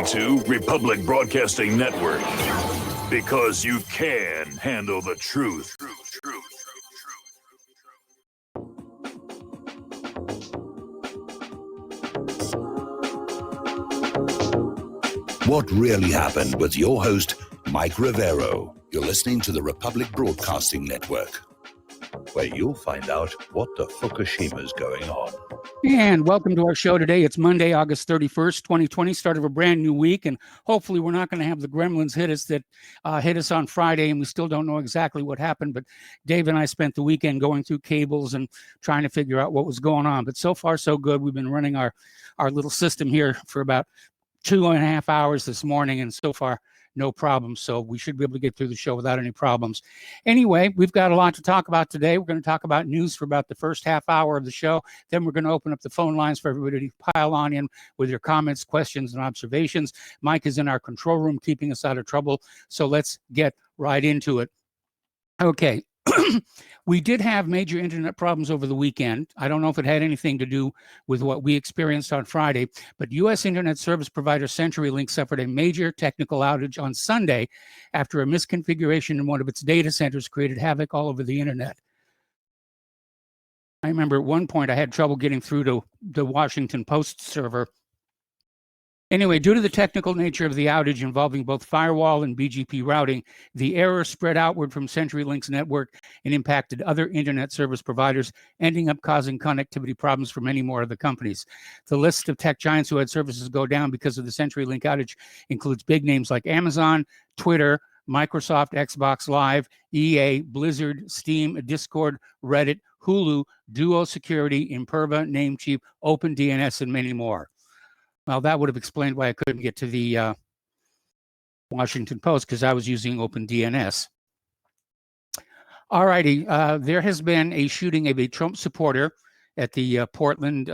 to Republic Broadcasting Network, because you can handle the truth. What really happened with your host, Mike Rivero. You're listening to the Republic Broadcasting Network, where you'll find out what the Fukushima's going on. And welcome to our show today. It's Monday, August 31st, 2020, start of a brand new week. And hopefully we're not going to have the gremlins hit us on Friday, and we still don't know exactly what happened. But Dave and I spent the weekend going through cables and trying to figure out what was going on. But so far, so good. We've been running our little system here for about 2.5 hours this morning, and so far, no problems. So we should be able to get through the show without any problems. Anyway, we've got a lot to talk about today. We're going to talk about news for about the first half hour of the show. Then we're going to open up the phone lines for everybody to pile on in with your comments, questions, and observations. Mike is in our control room keeping us out of trouble. So let's get right into it. Okay. We did have major internet problems over the weekend. I don't know if it had anything to do with what we experienced on Friday, but U.S. internet service provider CenturyLink suffered a major technical outage on Sunday after a misconfiguration in one of its data centers created havoc all over the internet. I remember at one point I had trouble getting through to the Washington Post server. Anyway, due to the technical nature of the outage involving both firewall and BGP routing, the error spread outward from CenturyLink's network and impacted other internet service providers, ending up causing connectivity problems for many more of the companies. The list of tech giants who had services go down because of the CenturyLink outage includes big names like Amazon, Twitter, Microsoft, Xbox Live, EA, Blizzard, Steam, Discord, Reddit, Hulu, Duo Security, Imperva, Namecheap, OpenDNS, and many more. Well, that would have explained why I couldn't get to the Washington Post, because I was using OpenDNS. All righty. There has been a shooting of a Trump supporter at the Portland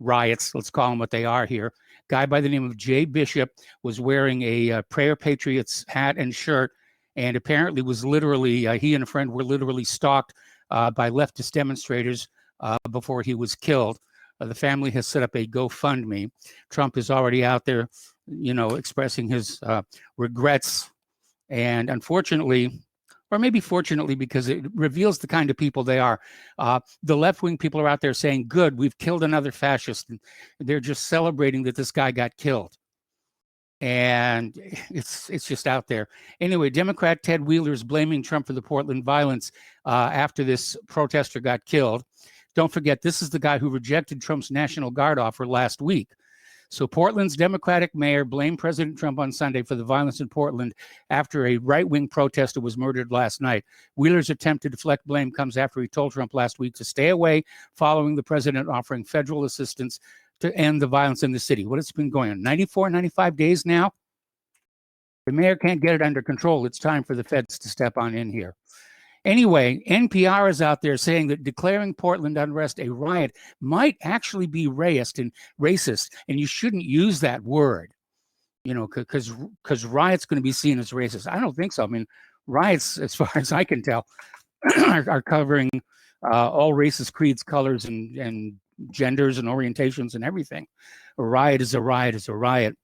riots. Let's call them what they are here. Guy by the name of Jay Bishop was wearing a Prayer Patriots hat and shirt, and apparently was literally, he and a friend were literally stalked by leftist demonstrators before he was killed. The family has set up a GoFundMe. Trump is already out there, expressing his regrets. And unfortunately, or maybe fortunately, because it reveals the kind of people they are, the left-wing people are out there saying, good, we've killed another fascist. And they're just celebrating that this guy got killed. And it's just out there. Anyway, Democrat Ted Wheeler is blaming Trump for the Portland violence after this protester got killed. Don't forget, this is the guy who rejected Trump's National Guard offer last week. So Portland's Democratic mayor blamed President Trump on Sunday for the violence in Portland after a right-wing protester was murdered last night. Wheeler's attempt to deflect blame comes after he told Trump last week to stay away following the president offering federal assistance to end the violence in the city. What has been going on? 94, 95 days now? The mayor can't get it under control. It's time for the feds to step on in here. Anyway, NPR is out there saying that declaring Portland unrest a riot might actually be racist, and you shouldn't use that word, because riot's going to be seen as racist. I don't think so. I mean, riots, as far as I can tell, are covering all races, creeds, colors, and genders and orientations and everything. A riot is a riot is a riot.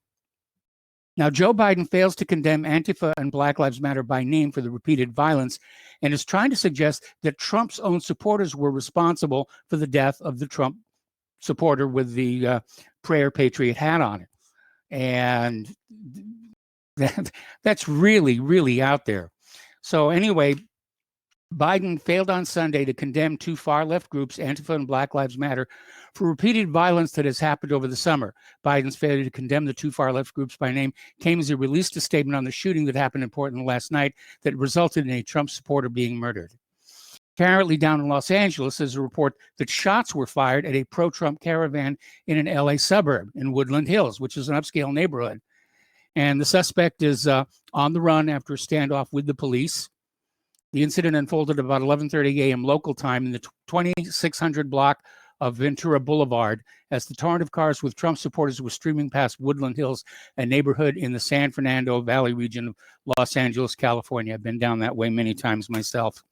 Now, Joe Biden fails to condemn Antifa and Black Lives Matter by name for the repeated violence and is trying to suggest that Trump's own supporters were responsible for the death of the Trump supporter with the Prayer Patriot hat on it. And that's really, really out there. So anyway, Biden failed on Sunday to condemn two far-left groups, Antifa and Black Lives Matter, for repeated violence that has happened over the summer. Biden's failure to condemn the two far-left groups by name came as he released a statement on the shooting that happened in Portland last night that resulted in a Trump supporter being murdered. Apparently down in Los Angeles, there's a report that shots were fired at a pro-Trump caravan in an LA suburb in Woodland Hills, which is an upscale neighborhood. And the suspect is on the run after a standoff with the police. The incident unfolded about 11:30 a.m. local time in the 2600 block of Ventura Boulevard as the torrent of cars with Trump supporters was streaming past Woodland Hills, a neighborhood in the San Fernando Valley region of Los Angeles, California. I've been down that way many times myself.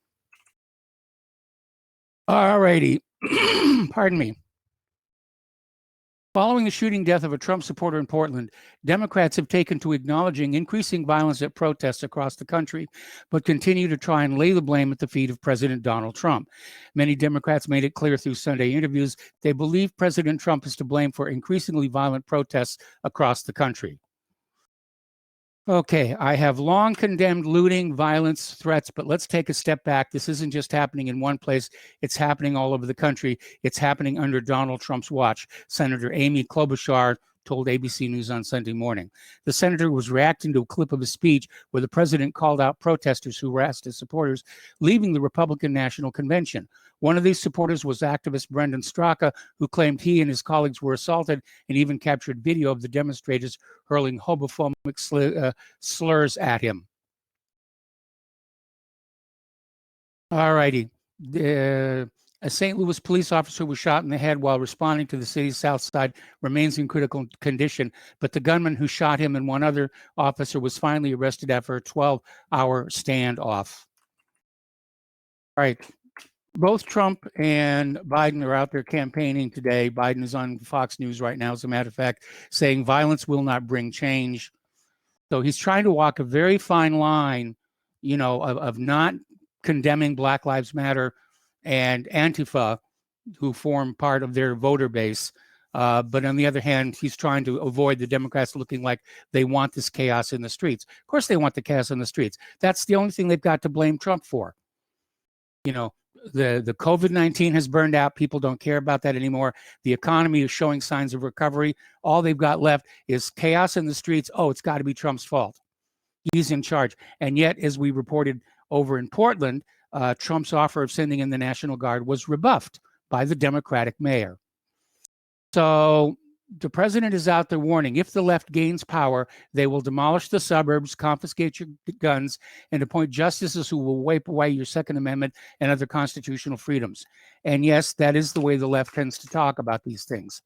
All righty. Pardon me. Following the shooting death of a Trump supporter in Portland, Democrats have taken to acknowledging increasing violence at protests across the country, but continue to try and lay the blame at the feet of President Donald Trump. Many Democrats made it clear through Sunday interviews they believe President Trump is to blame for increasingly violent protests across the country. Okay, I have long condemned looting, violence, threats, but let's take a step back. This isn't just happening in one place. It's happening all over the country. It's happening under Donald Trump's watch. Senator Amy Klobuchar told ABC News on Sunday morning. The senator was reacting to a clip of a speech where the president called out protesters who harassed his supporters leaving the Republican National Convention. One of these supporters was activist Brendan Straka, who claimed he and his colleagues were assaulted and even captured video of the demonstrators hurling homophobic slurs at him. All righty. A St. Louis police officer was shot in the head while responding to the city's south side, remains in critical condition, but the gunman who shot him and one other officer was finally arrested after a 12-hour standoff. All right. Both Trump and Biden are out there campaigning today. Biden is on Fox News right now, as a matter of fact, saying violence will not bring change. So he's trying to walk a very fine line, of not condemning Black Lives Matter and Antifa, who form part of their voter base. But on the other hand, he's trying to avoid the Democrats looking like they want this chaos in the streets. Of course, they want the chaos in the streets. That's the only thing they've got to blame Trump for. The COVID-19 has burned out. People don't care about that anymore. The economy is showing signs of recovery. All they've got left is chaos in the streets. Oh, it's got to be Trump's fault. He's in charge. And yet, as we reported over in Portland, Trump's offer of sending in the National Guard was rebuffed by the Democratic mayor. So the president is out there warning, if the left gains power, they will demolish the suburbs, confiscate your guns, and appoint justices who will wipe away your Second Amendment and other constitutional freedoms. And yes, that is the way the left tends to talk about these things.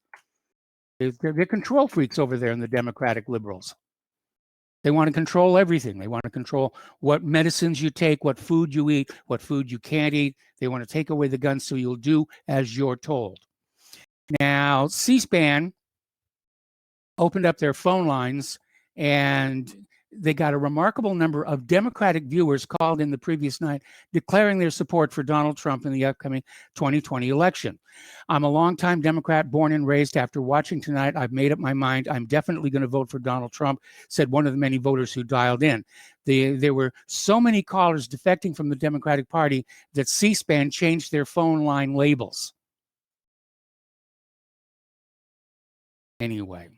They're control freaks over there in the Democratic liberals. They want to control everything. They want to control what medicines you take, what food you eat, what food you can't eat. They want to take away the guns so you'll do as you're told. Now, C-SPAN opened up their phone lines, and they got a remarkable number of Democratic viewers called in the previous night declaring their support for Donald Trump in the upcoming 2020 election. I'm a longtime Democrat, born and raised. After watching tonight, I've made up my mind. I'm definitely going to vote for Donald Trump, said one of the many voters who dialed in. There were so many callers defecting from the Democratic Party that C-SPAN changed their phone line labels. Anyway.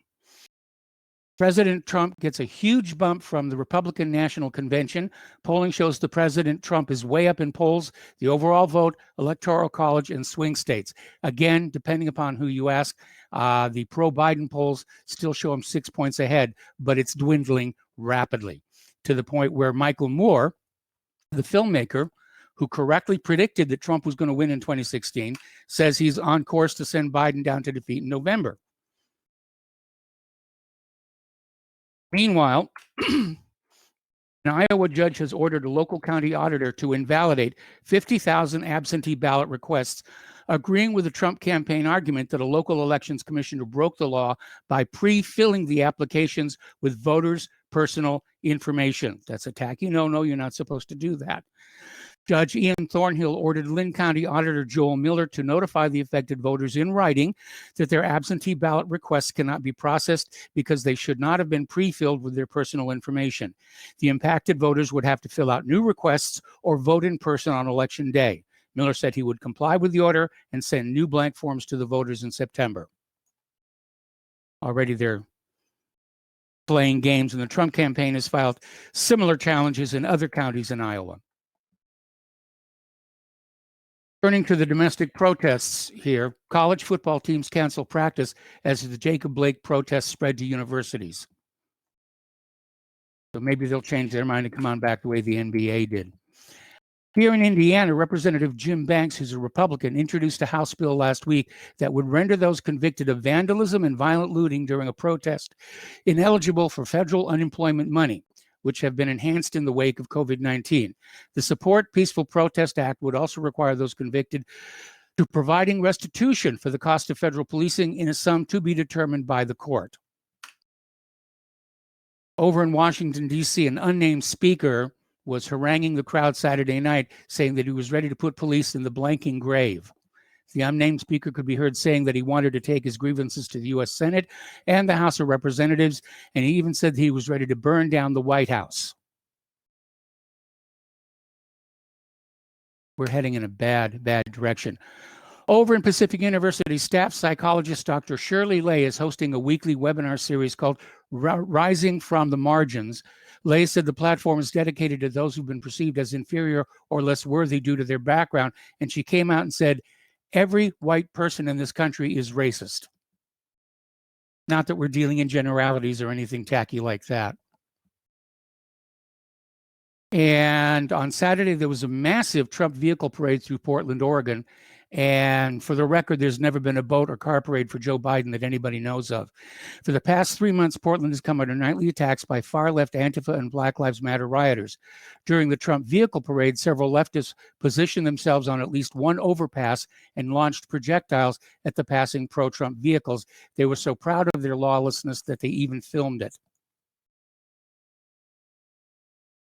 President Trump gets a huge bump from the Republican National Convention. Polling shows the President Trump is way up in polls, the overall vote, Electoral College, and swing states. Again, depending upon who you ask, the pro-Biden polls still show him 6 points ahead, but it's dwindling rapidly to the point where Michael Moore, the filmmaker, who correctly predicted that Trump was going to win in 2016, says he's on course to send Biden down to defeat in November. Meanwhile, an Iowa judge has ordered a local county auditor to invalidate 50,000 absentee ballot requests, agreeing with the Trump campaign argument that a local elections commissioner broke the law by pre-filling the applications with voters' personal information. That's a tacky no-no. You're not supposed to do that. Judge Ian Thornhill ordered Lynn County Auditor Joel Miller to notify the affected voters in writing that their absentee ballot requests cannot be processed because they should not have been pre-filled with their personal information. The impacted voters would have to fill out new requests or vote in person on Election Day. Miller said he would comply with the order and send new blank forms to the voters in September. Already they're playing games, and the Trump campaign has filed similar challenges in other counties in Iowa. Turning to the domestic protests here, college football teams cancel practice as the Jacob Blake protests spread to universities. So maybe they'll change their mind and come on back the way the NBA did. Here in Indiana, Representative Jim Banks, who's a Republican, introduced a House bill last week that would render those convicted of vandalism and violent looting during a protest ineligible for federal unemployment money, which have been enhanced in the wake of COVID-19. The Support Peaceful Protest Act would also require those convicted to providing restitution for the cost of federal policing in a sum to be determined by the court. Over in Washington, D.C., an unnamed speaker was haranguing the crowd Saturday night, saying that he was ready to put police in the blanking grave. The unnamed speaker could be heard saying that he wanted to take his grievances to the U.S. Senate and the House of Representatives, and he even said that he was ready to burn down the White House. We're heading in a bad direction. Over in Pacific University, staff psychologist Dr. Shirley Lay is hosting a weekly webinar series called Rising from the Margins. Lay said the platform is dedicated to those who've been perceived as inferior or less worthy due to their background, and she came out and said, every white person in this country is racist. Not that we're dealing in generalities or anything tacky like that. And on Saturday, there was a massive Trump vehicle parade through Portland, Oregon. And for the record, there's never been a boat or car parade for Joe Biden that anybody knows of. For the past 3 months, Portland has come under nightly attacks by far-left Antifa and Black Lives Matter rioters. During the Trump vehicle parade, several leftists positioned themselves on at least one overpass and launched projectiles at the passing pro-Trump vehicles. They were so proud of their lawlessness that they even filmed it.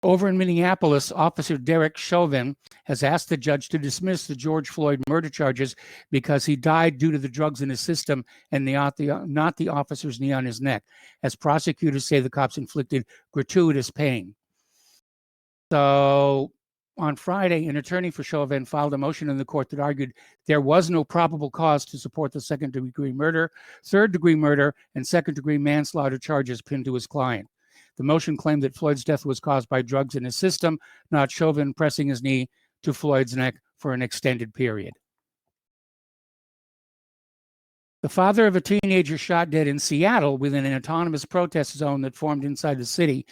Over in Minneapolis, Officer Derek Chauvin has asked the judge to dismiss the George Floyd murder charges because he died due to the drugs in his system and not the officer's knee on his neck, as prosecutors say the cops inflicted gratuitous pain. So on Friday, an attorney for Chauvin filed a motion in the court that argued there was no probable cause to support the second-degree murder, third-degree murder, and second-degree manslaughter charges pinned to his client. The motion claimed that Floyd's death was caused by drugs in his system, not Chauvin pressing his knee to Floyd's neck for an extended period. The father of a teenager shot dead in Seattle within an autonomous protest zone that formed inside the city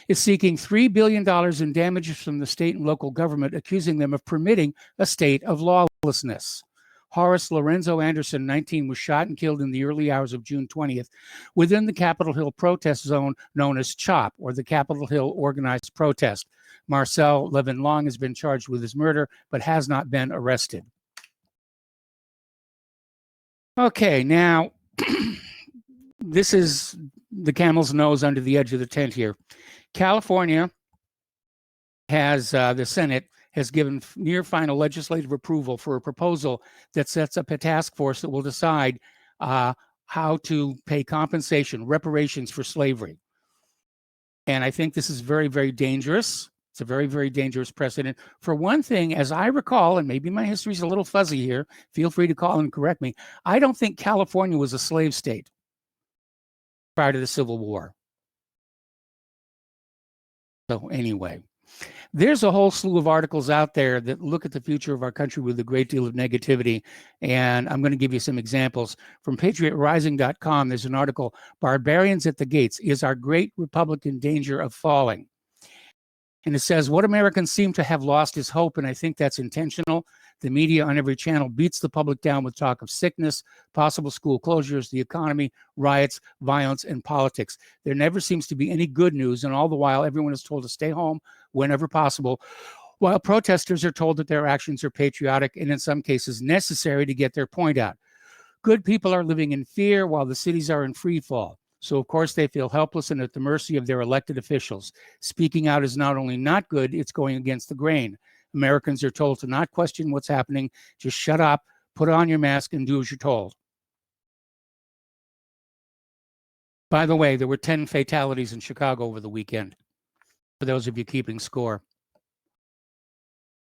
is seeking $3 billion in damages from the state and local government, accusing them of permitting a state of lawlessness. Horace Lorenzo Anderson, 19, was shot and killed in the early hours of June 20th within the Capitol Hill protest zone known as CHOP, or the Capitol Hill Organized Protest. Marcel Levin Long has been charged with his murder, but has not been arrested. Okay, now, this is the camel's nose under the edge of the tent here. California has, the Senate has given near final legislative approval for a proposal that sets up a task force that will decide how to pay compensation, reparations for slavery. And I think this is very, very dangerous. It's a very, very dangerous precedent. For one thing, as I recall, and maybe my history is a little fuzzy here, feel free to call and correct me, I don't think California was a slave state prior to the Civil War. So anyway, there's a whole slew of articles out there that look at the future of our country with a great deal of negativity. And I'm going to give you some examples. From PatriotRising.com, there's an article, Barbarians at the Gates, Is Our Great Republic in Danger of Falling? And it says, what Americans seem to have lost is hope, and I think that's intentional. The media on every channel beats the public down with talk of sickness, possible school closures, the economy, riots, violence, and politics. There never seems to be any good news, and all the while, everyone is told to stay home whenever possible, while protesters are told that their actions are patriotic and in some cases necessary to get their point out. Good people are living in fear while the cities are in free fall. So, of course, they feel helpless and at the mercy of their elected officials. Speaking out is not only not good, it's going against the grain. Americans are told to not question what's happening, just shut up, put on your mask, and do as you're told. By the way, there were 10 fatalities in Chicago over the weekend, for those of you keeping score.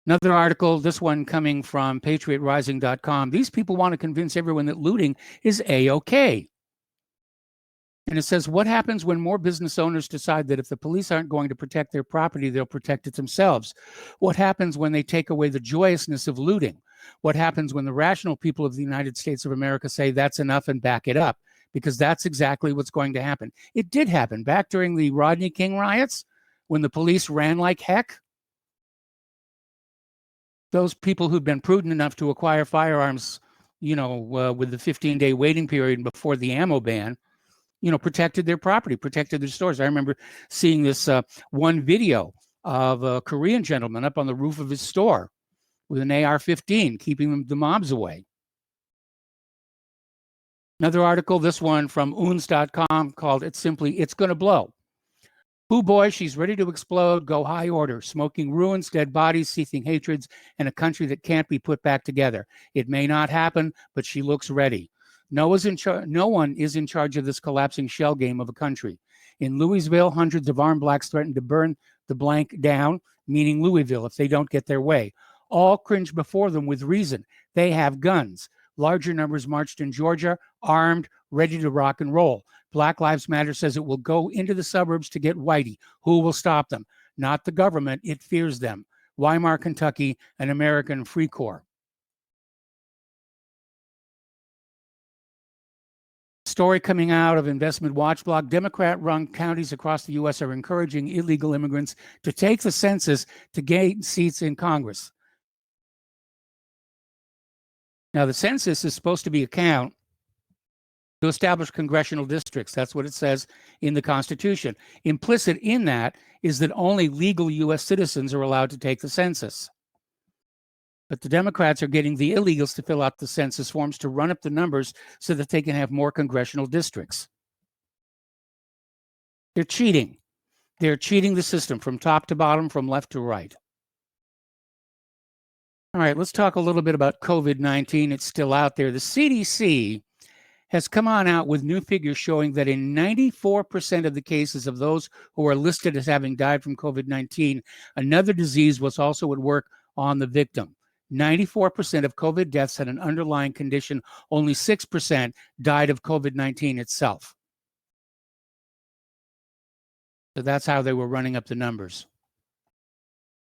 Another article, this one coming from PatriotRising.com. These people want to convince everyone that looting is A-OK. And it says, what happens when more business owners decide that if the police aren't going to protect their property, they'll protect it themselves? What happens when they take away the joyousness of looting? What happens when the rational people of the United States of America say that's enough and back it up? Because that's exactly what's going to happen. It did happen back during the Rodney King riots when the police ran like heck. Those people who'd been prudent enough to acquire firearms, with the 15-day waiting period before the ammo ban, protected their property, protected their stores. I remember seeing this one video of a Korean gentleman up on the roof of his store, with an AR-15, keeping the mobs away. Another article, this one from Oons.com, called It's Gonna Blow. Hoo boy, she's ready to explode, go high order, smoking ruins, dead bodies, seething hatreds, and a country that can't be put back together. It may not happen, but she looks ready. No one is in charge of this collapsing shell game of a country. In Louisville, hundreds of armed blacks threatened to burn the blank down, meaning Louisville, if they don't get their way. All cringe before them with reason. They have guns. Larger numbers marched in Georgia, armed, ready to rock and roll. Black Lives Matter says it will go into the suburbs to get whitey. Who will stop them? Not the government. It fears them. Weimar, Kentucky, an American Free Corps. Story coming out of Investment Watch blog. Democrat-run counties across the U.S. are encouraging illegal immigrants to take the census to gain seats in Congress. Now, the census is supposed to be a count to establish congressional districts. That's what it says in the Constitution. Implicit in that is that only legal U.S. citizens are allowed to take the census. But the Democrats are getting the illegals to fill out the census forms to run up the numbers so that they can have more congressional districts. They're cheating. They're cheating the system from top to bottom, from left to right. All right, let's talk a little bit about COVID-19. It's still out there. The CDC has come on out with new figures showing that in 94% of the cases of those who are listed as having died from COVID-19, another disease was also at work on the victim. 94% of COVID deaths had an underlying condition. Only 6% died of COVID-19 itself. So that's how they were running up the numbers.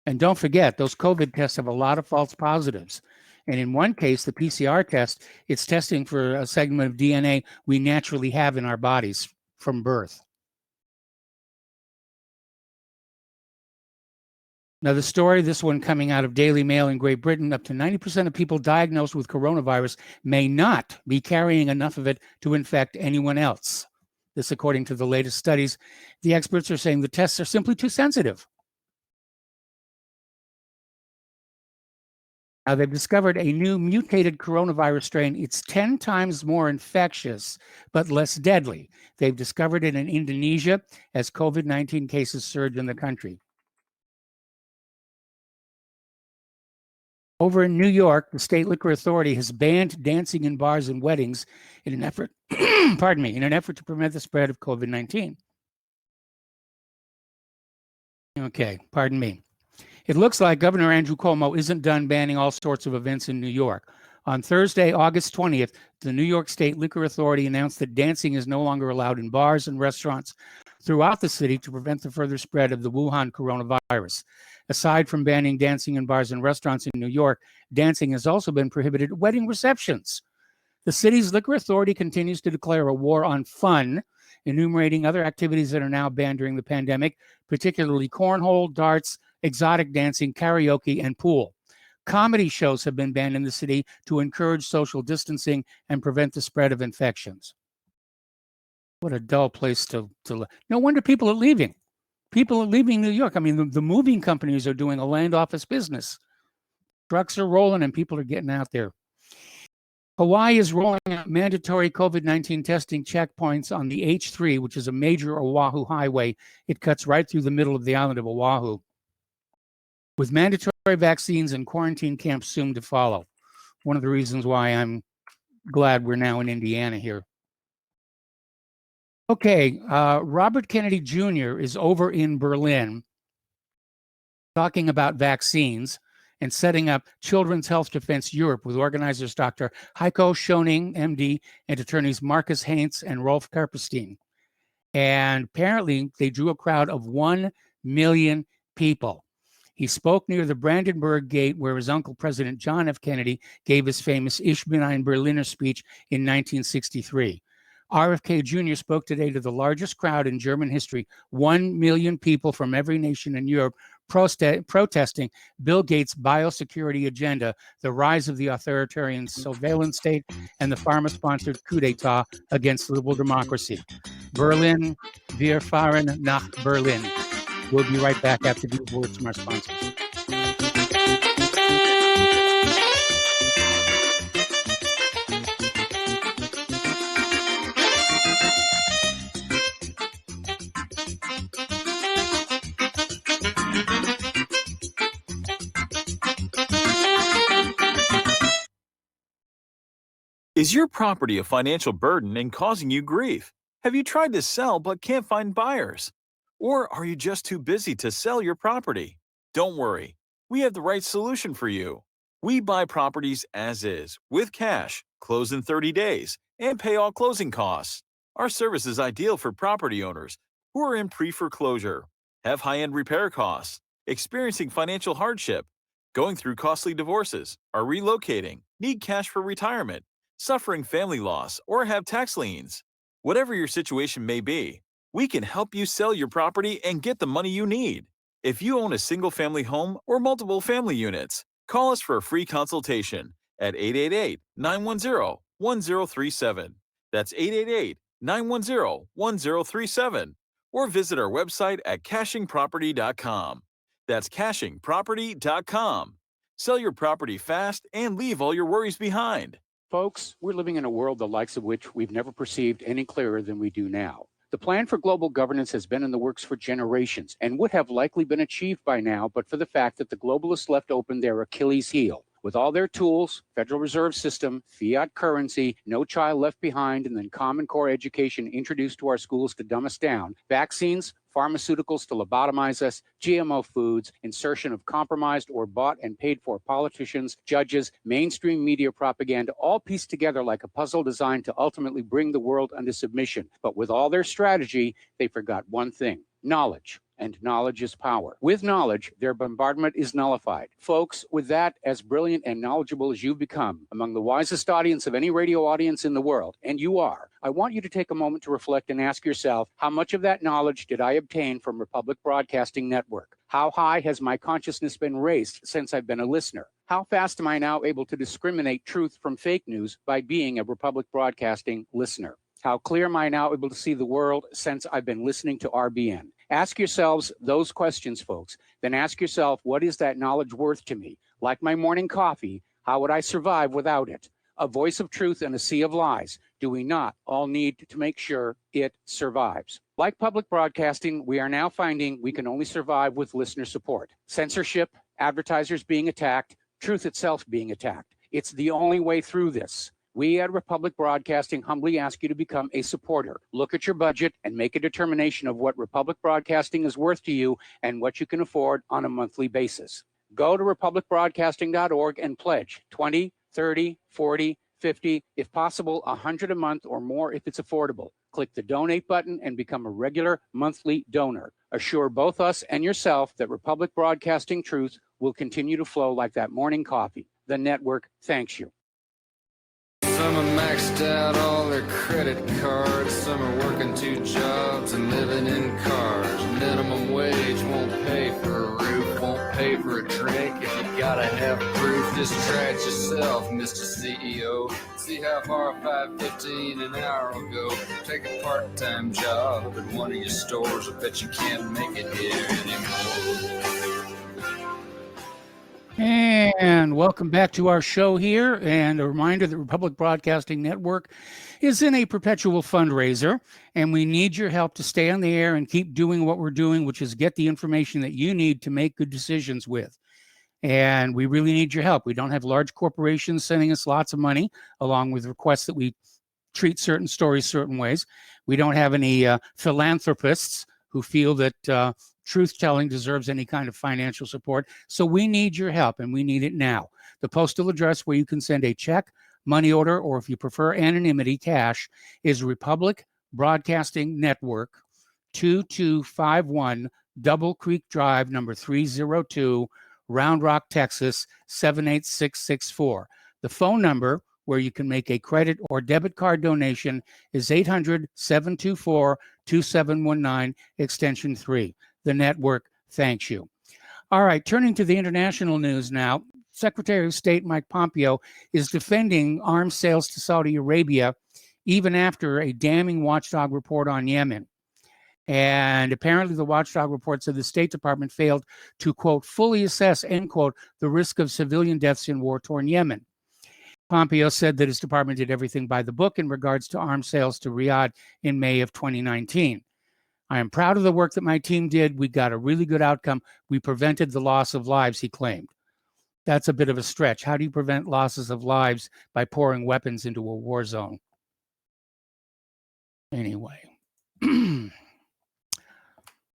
And don't forget, those COVID tests have a lot of false positives. And in one case, the PCR test, it's testing for a segment of DNA we naturally have in our bodies from birth. Now, the story, this one coming out of Daily Mail in Great Britain, up to 90% of people diagnosed with coronavirus may not be carrying enough of it to infect anyone else. This, according to the latest studies. The experts are saying the tests are simply too sensitive. Now, they've discovered a new mutated coronavirus strain. It's 10 times more infectious, but less deadly. They've discovered it in Indonesia as COVID-19 cases surge in the country. Over in New York, the state liquor authority has banned dancing in bars and weddings in an effort, in an effort to prevent the spread of COVID-19. Okay, pardon me. It looks like Governor Andrew Cuomo isn't done banning all sorts of events in New York. On Thursday, August 20th, the New York State Liquor Authority announced that dancing is no longer allowed in bars and restaurants throughout the city to prevent the further spread of the Wuhan coronavirus. Aside from banning dancing in bars and restaurants in New York, dancing has also been prohibited at wedding receptions. The city's liquor authority continues to declare a war on fun, enumerating other activities that are now banned during the pandemic, particularly cornhole, darts, exotic dancing, karaoke, and pool. Comedy shows have been banned in the city to encourage social distancing and prevent the spread of infections. What a dull place to live. No wonder people are leaving. People are leaving New York. I mean, the moving companies are doing a land office business. Trucks are rolling and people are getting out there. Hawaii is rolling out mandatory COVID-19 testing checkpoints on the H3, which is a major Oahu highway. It cuts right through the middle of the island of Oahu, with mandatory vaccines and quarantine camps soon to follow. One of the reasons why I'm glad we're now in Indiana here. Okay, Robert Kennedy Jr. is over in Berlin talking about vaccines and setting up Children's Health Defense Europe with organizers Dr. Heiko Schoening, MD, and attorneys Marcus Heinz and Rolf Kerpenstein. And apparently they drew a crowd of 1 million people. He spoke near the Brandenburg Gate, where his uncle, President John F. Kennedy, gave his famous Ich bin ein Berliner speech in 1963. RFK Jr. spoke today to the largest crowd in German history, 1 million people from every nation in Europe protesting Bill Gates' biosecurity agenda, the rise of the authoritarian surveillance state, and the pharma-sponsored coup d'etat against liberal democracy. Berlin, wir fahren nach Berlin. We'll be right back after these words from our sponsors. Is your property a financial burden and causing you grief? Have you tried to sell but can't find buyers? Or are you just too busy to sell your property? Don't worry, we have the right solution for you. We buy properties as is, with cash, close in 30 days, and pay all closing costs. Our service is ideal for property owners who are in pre-foreclosure, have high-end repair costs, experiencing financial hardship, going through costly divorces, are relocating, need cash for retirement, suffering family loss, or have tax liens. Whatever your situation may be, we can help you sell your property and get the money you need. If you own a single-family home or multiple family units, call us for a free consultation at 888-910-1037. That's 888-910-1037. Or visit our website at cashingproperty.com. That's cashingproperty.com. Sell your property fast and leave all your worries behind. Folks, we're living in a world the likes of which we've never perceived any clearer than we do now. The plan for global governance has been in the works for generations and would have likely been achieved by now, but for the fact that the globalists left open their Achilles heel. With all their tools, Federal Reserve System, fiat currency, no child left behind, and then Common Core education introduced to our schools to dumb us down, vaccines, pharmaceuticals to lobotomize us, GMO foods, insertion of compromised or bought and paid for politicians, judges, mainstream media propaganda, all pieced together like a puzzle designed to ultimately bring the world under submission. But with all their strategy, they forgot one thing: knowledge. And knowledge is power. With knowledge, their bombardment is nullified. Folks, with that, as brilliant and knowledgeable as you've become, among the wisest audience of any radio audience in the world, and you are, I want you to take a moment to reflect and ask yourself, how much of that knowledge did I obtain from Republic Broadcasting Network? How high has my consciousness been raised since I've been a listener? How fast am I now able to discriminate truth from fake news by being a Republic Broadcasting listener? How clear am I now able to see the world since I've been listening to RBN? Ask yourselves those questions, folks. Then ask yourself, what is that knowledge worth to me? Like my morning coffee, how would I survive without it? A voice of truth in a sea of lies. Do we not all need to make sure it survives? Like public broadcasting, we are now finding we can only survive with listener support. Censorship, advertisers being attacked, truth itself being attacked. It's the only way through this. We at Republic Broadcasting humbly ask you to become a supporter. Look at your budget and make a determination of what Republic Broadcasting is worth to you and what you can afford on a monthly basis. Go to republicbroadcasting.org and pledge 20, 30, 40, 50, if possible, 100 a month or more if it's affordable. Click the donate button and become a regular monthly donor. Assure both us and yourself that Republic Broadcasting truth will continue to flow like that morning coffee. The network thanks you. Some are maxed out all their credit cards. Some are working 2 jobs and living in cars. Minimum wage won't pay for a roof, won't pay for a drink. If you gotta have proof, just try it yourself, Mr. CEO. See how far $5.15 an hour will go. Take a part-time job at one of your stores. I bet you can't make it here anymore. And welcome back to our show here. And a reminder that Republic Broadcasting Network is in a perpetual fundraiser, and we need your help to stay on the air and keep doing what we're doing, which is get the information that you need to make good decisions with. And we really need your help. We don't have large corporations sending us lots of money, along with requests that we treat certain stories certain ways. We don't have any philanthropists who feel that truth-telling deserves any kind of financial support. So we need your help, and we need it now. The postal address where you can send a check, money order, or if you prefer anonymity, cash, is Republic Broadcasting Network, 2251 Double Creek Drive, number 302, Round Rock, Texas, 78664. The phone number where you can make a credit or debit card donation is 800-724-2719, extension 3. The network thanks you. All right, turning to the international news now. Secretary of State Mike Pompeo is defending arms sales to Saudi Arabia even after a damning watchdog report on Yemen. And apparently the watchdog report said the State Department failed to, quote, fully assess, end quote, the risk of civilian deaths in war-torn Yemen. Pompeo said that his department did everything by the book in regards to arms sales to Riyadh in May of 2019. I am proud of the work that my team did. We got a really good outcome. We prevented the loss of lives, he claimed. That's a bit of a stretch. How do you prevent losses of lives by pouring weapons into a war zone? Anyway.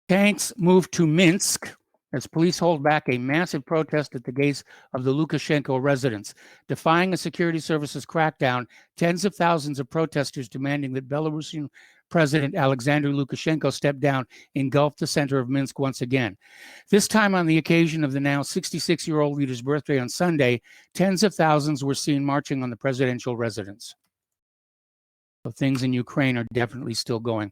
Tanks move to Minsk as police hold back a massive protest at the gates of the Lukashenko residence. Defying a security services crackdown, tens of thousands of protesters demanding that Belarusian President Alexander Lukashenko step down engulfed the center of Minsk once again. This time on the occasion of the now 66-year-old leader's birthday on Sunday, tens of thousands were seen marching on the presidential residence. So things in Ukraine are definitely still going.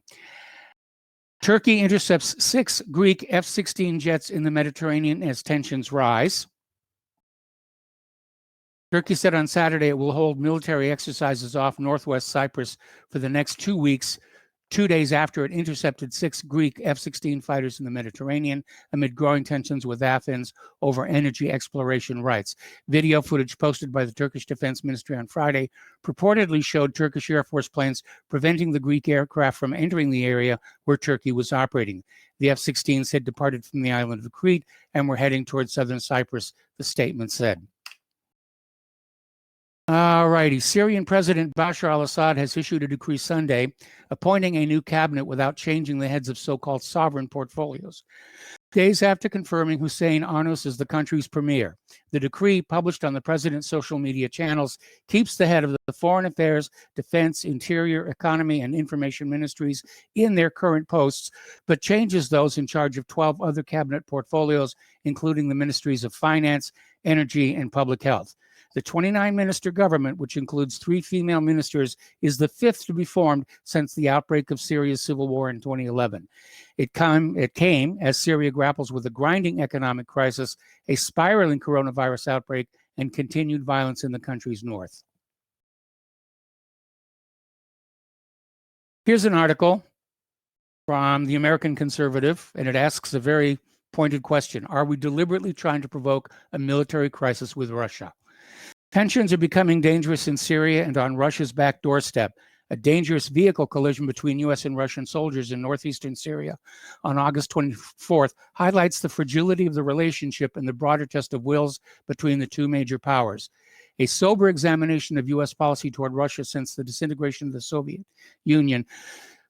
Turkey intercepts 6 Greek F-16 jets in the Mediterranean as tensions rise. Turkey said on Saturday it will hold military exercises off northwest Cyprus for the next 2 weeks, 2 days after it intercepted 6 Greek F-16 fighters in the Mediterranean amid growing tensions with Athens over energy exploration rights. Video footage posted by the Turkish Defense Ministry on Friday purportedly showed Turkish Air Force planes preventing the Greek aircraft from entering the area where Turkey was operating. The F-16s had departed from the island of Crete and were heading towards southern Cyprus, the statement said. All righty. Syrian President Bashar al-Assad has issued a decree Sunday appointing a new cabinet without changing the heads of so-called sovereign portfolios, days after confirming Hussein Arnos as the country's premier. The decree, published on the president's social media channels, keeps the head of the Foreign Affairs, Defense, Interior, Economy, and Information ministries in their current posts, but changes those in charge of 12 other cabinet portfolios, including the ministries of Finance, Energy, and Public Health. The 29-minister government, which includes 3 female ministers, is the 5th to be formed since the outbreak of Syria's civil war in 2011. It came as Syria grapples with a grinding economic crisis, a spiraling coronavirus outbreak, and continued violence in the country's north. Here's an article from the American Conservative, and it asks a very pointed question. Are we deliberately trying to provoke a military crisis with Russia? Tensions are becoming dangerous in Syria and on Russia's back doorstep. A dangerous vehicle collision between U.S. and Russian soldiers in northeastern Syria on August 24th highlights the fragility of the relationship and the broader test of wills between the two major powers. A sober examination of U.S. policy toward Russia since the disintegration of the Soviet Union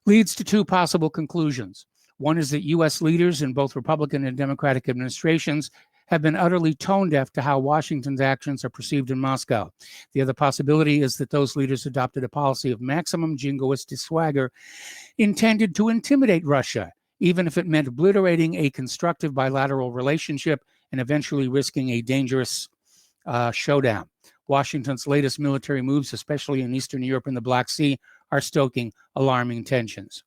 leads to 2 possible conclusions. One is that U.S. leaders in both Republican and Democratic administrations have been utterly tone deaf to how Washington's actions are perceived in Moscow. The other possibility is that those leaders adopted a policy of maximum jingoistic swagger intended to intimidate Russia, even if it meant obliterating a constructive bilateral relationship and eventually risking a dangerous showdown. Washington's latest military moves, especially in Eastern Europe and the Black Sea, are stoking alarming tensions.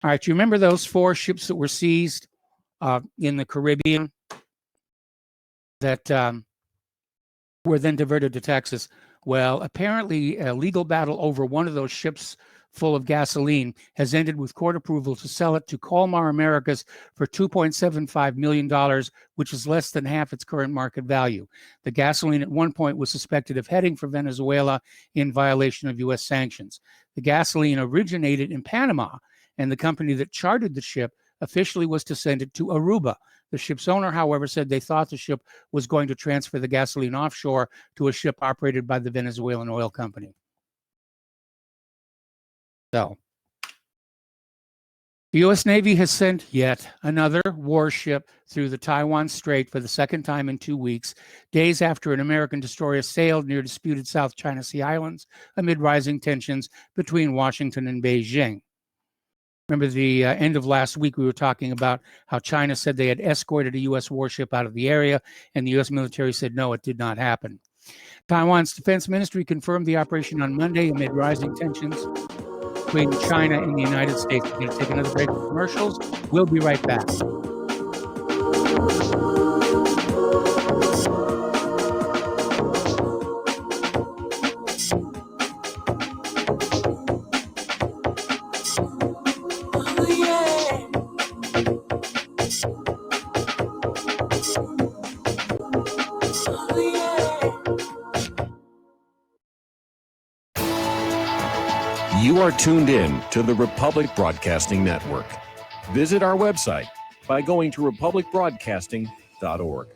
All right, you remember those 4 ships that were seized in the Caribbean that were then diverted to Texas? Well, apparently a legal battle over one of those ships full of gasoline has ended with court approval to sell it to Colmar Americas for $2.75 million, which is less than half its current market value. The gasoline at one point was suspected of heading for Venezuela in violation of U.S. sanctions. The gasoline originated in Panama, and the company that chartered the ship officially was to send it to Aruba. The ship's owner, however, said they thought the ship was going to transfer the gasoline offshore to a ship operated by the Venezuelan oil company. So, the U.S. Navy has sent yet another warship through the Taiwan Strait for the second time in 2 weeks, days after an American destroyer sailed near disputed South China Sea islands amid rising tensions between Washington and Beijing. Remember the end of last week, we were talking about how China said they had escorted a U.S. warship out of the area, and the U.S. military said no, it did not happen. Taiwan's defense ministry confirmed the operation on Monday amid rising tensions between China and the United States. We're going to take another break for commercials. We'll be right back. You are tuned in to the Republic Broadcasting Network. Visit our website by going to republicbroadcasting.org.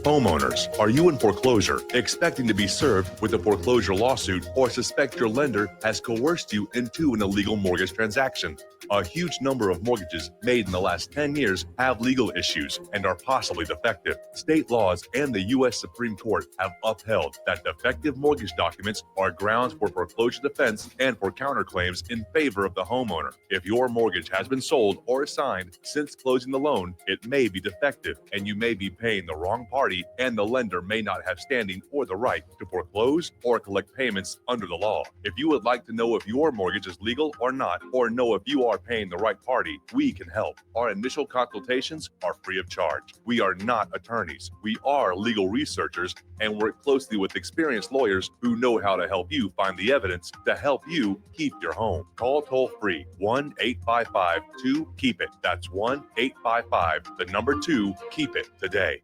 Homeowners, are you in foreclosure, expecting to be served with a foreclosure lawsuit, or suspect your lender has coerced you into an illegal mortgage transaction? A huge number of mortgages made in the last 10 years have legal issues and are possibly defective. State laws and the U.S. Supreme Court have upheld that defective mortgage documents are grounds for foreclosure defense and for counterclaims in favor of the homeowner. If your mortgage has been sold or assigned since closing the loan, it may be defective and you may be paying the wrong party, and the lender may not have standing or the right to foreclose or collect payments under the law. If you would like to know if your mortgage is legal or not, or know if you are paying the right party, we can help. Our initial consultations are free of charge. We are not attorneys. We are legal researchers and work closely with experienced lawyers who know how to help you find the evidence to help you keep your home. Call toll free 1-855-2-KEEP-IT. That's 1-855-2-KEEP-IT today.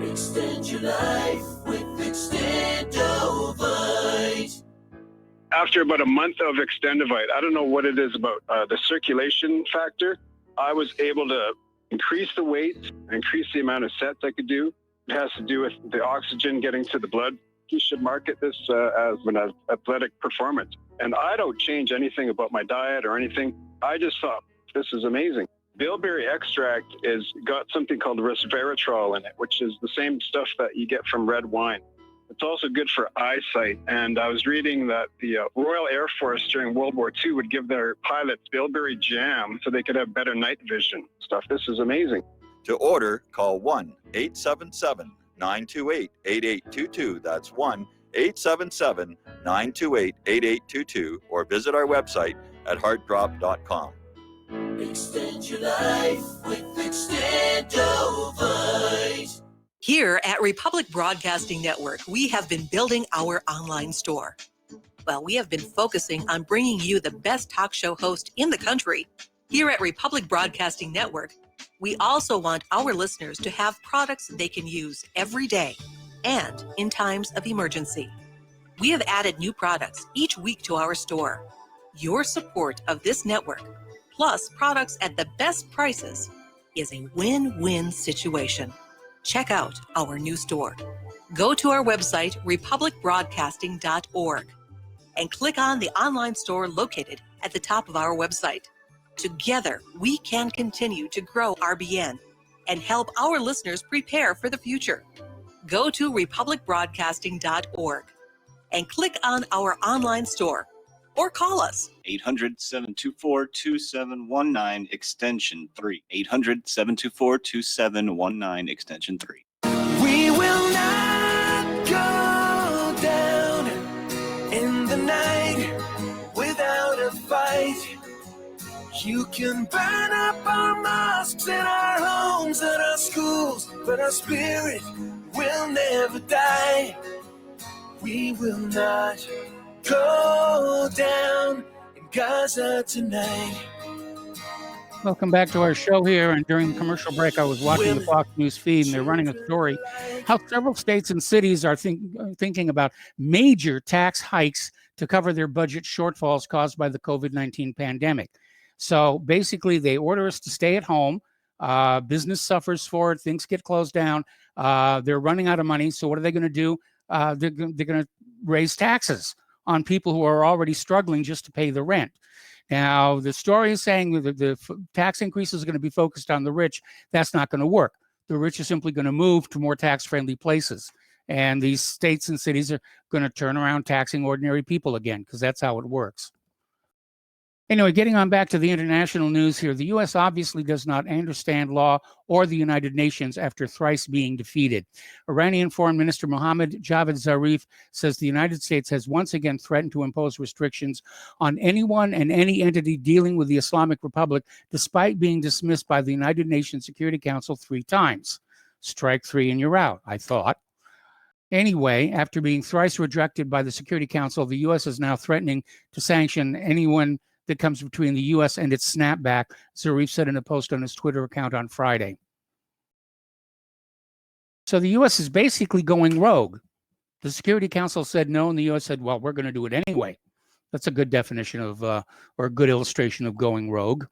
Extend your life with Extendovite. After about a month of Extendovite, I don't know what it is about the circulation factor. I was able to increase the weight, increase the amount of sets I could do. It has to do with the oxygen getting to the blood. You should market this as an athletic performance. And I don't change anything about my diet or anything. I just thought, this is amazing. Bilberry extract is got something called resveratrol in it, which is the same stuff that you get from red wine. It's also good for eyesight. And I was reading that the Royal Air Force during World War II would give their pilots bilberry jam so they could have better night vision stuff. This is amazing. To order, call 1-877-928-8822. That's 1-877-928-8822, or visit our website at heartdrop.com. Extend your life with Extendovite. Here at Republic Broadcasting Network, we have been building our online store. Well, we have been focusing on bringing you the best talk show host in the country. Here at Republic Broadcasting Network, we also want our listeners to have products they can use every day and in times of emergency. We have added new products each week to our store. Your support of this network, plus products at the best prices, is a win-win situation. Check out our new store. Go to our website, republicbroadcasting.org, and click on the online store located at the top of our website. Together, we can continue to grow RBN and help our listeners prepare for the future. Go to republicbroadcasting.org and click on our online store or call us. 800-724-2719, extension 3. 800-724-2719, extension 3. We will not go down in the night without a fight. You can burn up our mosques and our homes and our schools, but our spirit will never die. We will not go down in Gaza tonight. Welcome back to our show here. And during the commercial break, I was watching the Fox News feed, and they're running a story how several states and cities are thinking about major tax hikes to cover their budget shortfalls caused by the COVID-19 pandemic. So basically, they order us to stay at home. Business suffers for it. Things get closed down. They're running out of money. So what are they going to do? They're going to raise taxes on people who are already struggling just to pay the rent. Now, the story is saying that the tax increases are going to be focused on the rich. That's not going to work. The rich are simply going to move to more tax-friendly places. And these states and cities are going to turn around taxing ordinary people again, because that's how it works. Anyway, getting on back to the international news here, the U.S. obviously does not understand law or the United Nations after thrice being defeated. Iranian Foreign Minister Mohammad Javad Zarif says the United States has once again threatened to impose restrictions on anyone and any entity dealing with the Islamic Republic, despite being dismissed by the United Nations Security Council 3 times. Strike 3 and you're out, I thought. Anyway, after being thrice rejected by the Security Council, the U.S. is now threatening to sanction anyone that comes between the U.S. and its snapback, Zarif said in a post on his Twitter account on Friday. So the U.S. is basically going rogue. The Security Council said no, and the U.S. said, well, we're going to do it anyway. That's a good definition of, or a good illustration of going rogue.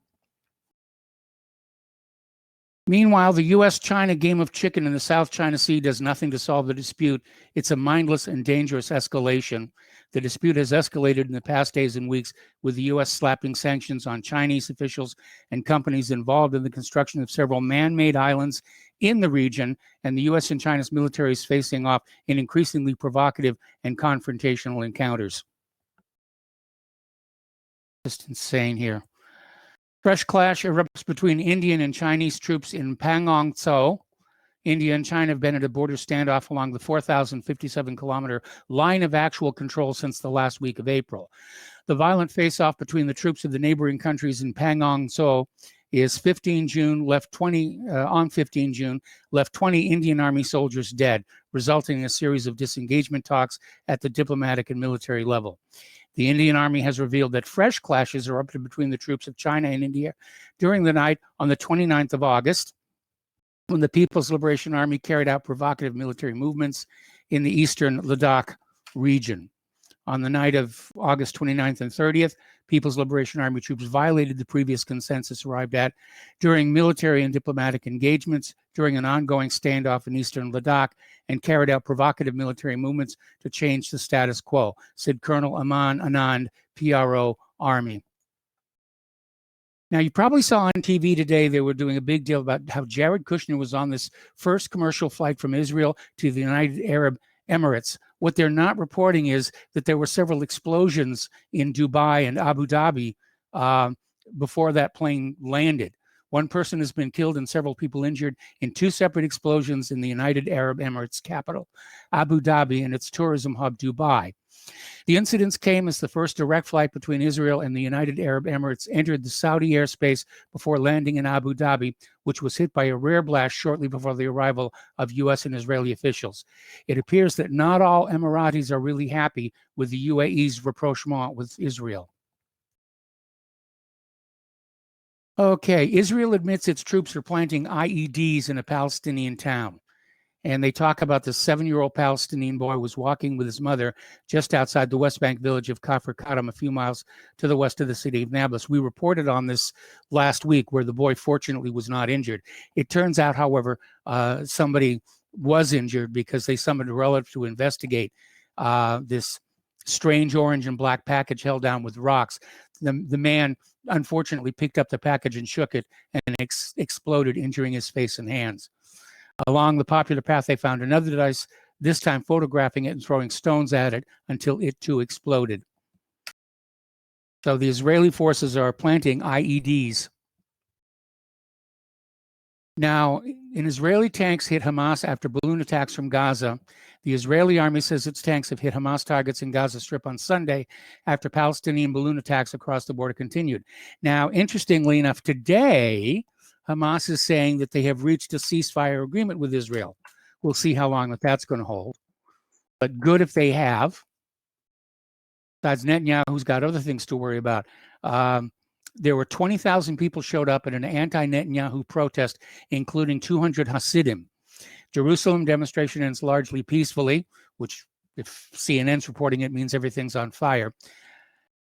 Meanwhile, the U.S.-China game of chicken in the South China Sea does nothing to solve the dispute. It's a mindless and dangerous escalation. The dispute has escalated in the past days and weeks, with the U.S. slapping sanctions on Chinese officials and companies involved in the construction of several man-made islands in the region, and the U.S. and China's militaries facing off in increasingly provocative and confrontational encounters. Just insane here. Fresh clash erupts between Indian and Chinese troops in Pangong Tso. India and China have been at a border standoff along the 4,057-kilometer line of actual control since the last week of April. The violent face-off between the troops of the neighboring countries in Pangong Tso is 15 June, left 20 Indian Army soldiers dead, resulting in a series of disengagement talks at the diplomatic and military level. The Indian Army has revealed that fresh clashes erupted between the troops of China and India during the night on the 29th of August, when the People's Liberation Army carried out provocative military movements in the eastern Ladakh region. On the night of August 29th and 30th, People's Liberation Army troops violated the previous consensus arrived at during military and diplomatic engagements during an ongoing standoff in eastern Ladakh and carried out provocative military movements to change the status quo, said Colonel Aman Anand, PRO, Army. Now, you probably saw on TV today, they were doing a big deal about how Jared Kushner was on this first commercial flight from Israel to the United Arab Emirates. What they're not reporting is that there were several explosions in Dubai and Abu Dhabi before that plane landed. One person has been killed and several people injured in two separate explosions in the United Arab Emirates capital, Abu Dhabi, and its tourism hub, Dubai. The incidents came as the first direct flight between Israel and the United Arab Emirates entered the Saudi airspace before landing in Abu Dhabi, which was hit by a rare blast shortly before the arrival of U.S. and Israeli officials. It appears that not all Emiratis are really happy with the UAE's rapprochement with Israel. Okay, Israel admits its troops are planting IEDs in a Palestinian town. And they talk about the 7-year-old Palestinian boy was walking with his mother just outside the West Bank village of Kafr Kadam, a few miles to the west of the city of Nablus. We reported on this last week, where the boy fortunately was not injured. It turns out, however, somebody was injured because they summoned a relative to investigate this strange orange and black package held down with rocks. The man unfortunately picked up the package and shook it, and exploded, injuring his face and hands. Along the popular path, they found another device, this time photographing it and throwing stones at it until it too exploded. So the Israeli forces are planting IEDs. Now, Israeli tanks hit Hamas after balloon attacks from Gaza. The Israeli army says its tanks have hit Hamas targets in Gaza Strip on Sunday after Palestinian balloon attacks across the border continued. Now, interestingly enough, today, Hamas is saying that they have reached a ceasefire agreement with Israel. We'll see how long that's going to hold. But good if they have. Besides, Netanyahu's got other things to worry about. There were 20,000 people showed up at an anti-Netanyahu protest, including 200 Hasidim. Jerusalem demonstration ends largely peacefully, which, if CNN's reporting it, means everything's on fire.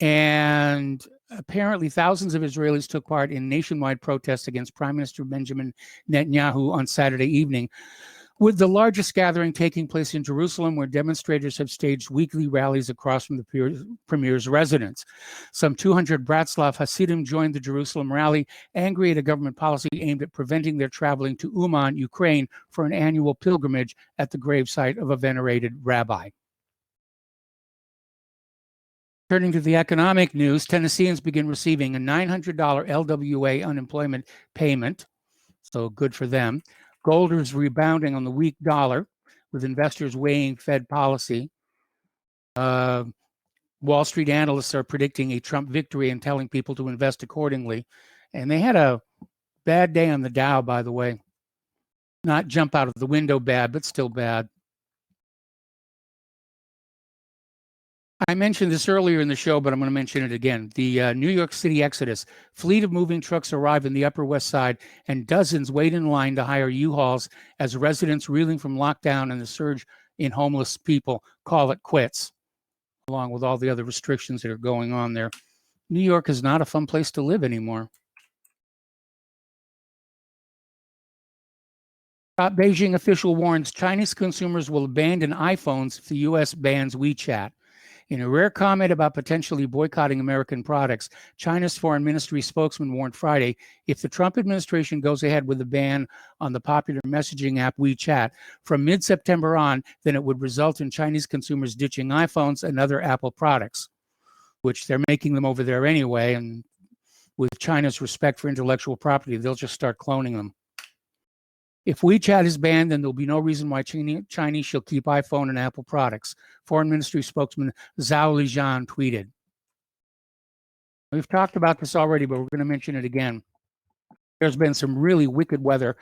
And apparently thousands of Israelis took part in nationwide protests against Prime Minister Benjamin Netanyahu on Saturday evening, with the largest gathering taking place in Jerusalem, where demonstrators have staged weekly rallies across from the premier's residence. Some 200 Bratslav Hasidim joined the Jerusalem rally, angry at a government policy aimed at preventing their traveling to Uman, Ukraine, for an annual pilgrimage at the gravesite of a venerated rabbi. Turning to the economic news, Tennesseans begin receiving a $900 LWA unemployment payment, so good for them. Gold is rebounding on the weak dollar, with investors weighing Fed policy. Wall Street analysts are predicting a Trump victory and telling people to invest accordingly. And they had a bad day on the Dow, by the way. Not jump out of the window bad, but still bad. I mentioned this earlier in the show, but I'm going to mention it again. The New York City exodus. Fleet of moving trucks arrive in the Upper West Side, and dozens wait in line to hire U-Hauls as residents reeling from lockdown and the surge in homeless people call it quits, along with all the other restrictions that are going on there. New York is not a fun place to live anymore. Beijing official warns Chinese consumers will abandon iPhones if the U.S. bans WeChat. In a rare comment about potentially boycotting American products, China's foreign ministry spokesman warned Friday if the Trump administration goes ahead with the ban on the popular messaging app WeChat from mid-September on, then it would result in Chinese consumers ditching iPhones and other Apple products, which they're making them over there anyway. And with China's respect for intellectual property, they'll just start cloning them. If WeChat is banned, then there'll be no reason why Chinese shall keep iPhone and Apple products, Foreign Ministry spokesman Zhao Lijian tweeted. We've talked about this already, but we're going to mention it again. There's been some really wicked weather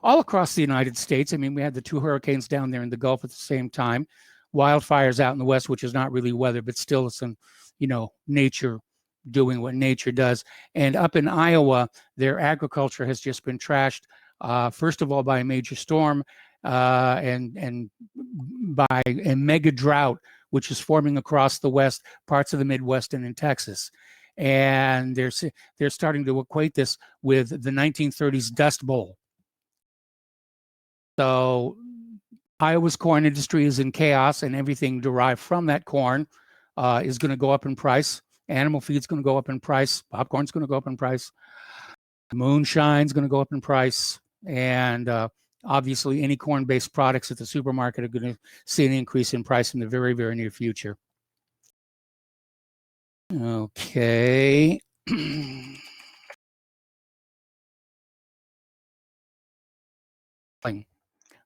all across the United States. I mean, we had the 2 hurricanes down there in the Gulf at the same time, wildfires out in the West, which is not really weather, but still some, nature doing what nature does. And up in Iowa, their agriculture has just been trashed. First of all, by a major storm and by a mega drought, which is forming across the West, parts of the Midwest, and in Texas. And they're starting to equate this with the 1930s Dust Bowl. So Iowa's corn industry is in chaos, and everything derived from that corn is going to go up in price. Animal feed's going to go up in price. Popcorn's going to go up in price. Moonshine's going to go up in price. And obviously, any corn-based products at the supermarket are going to see an increase in price in the very, very near future. Okay.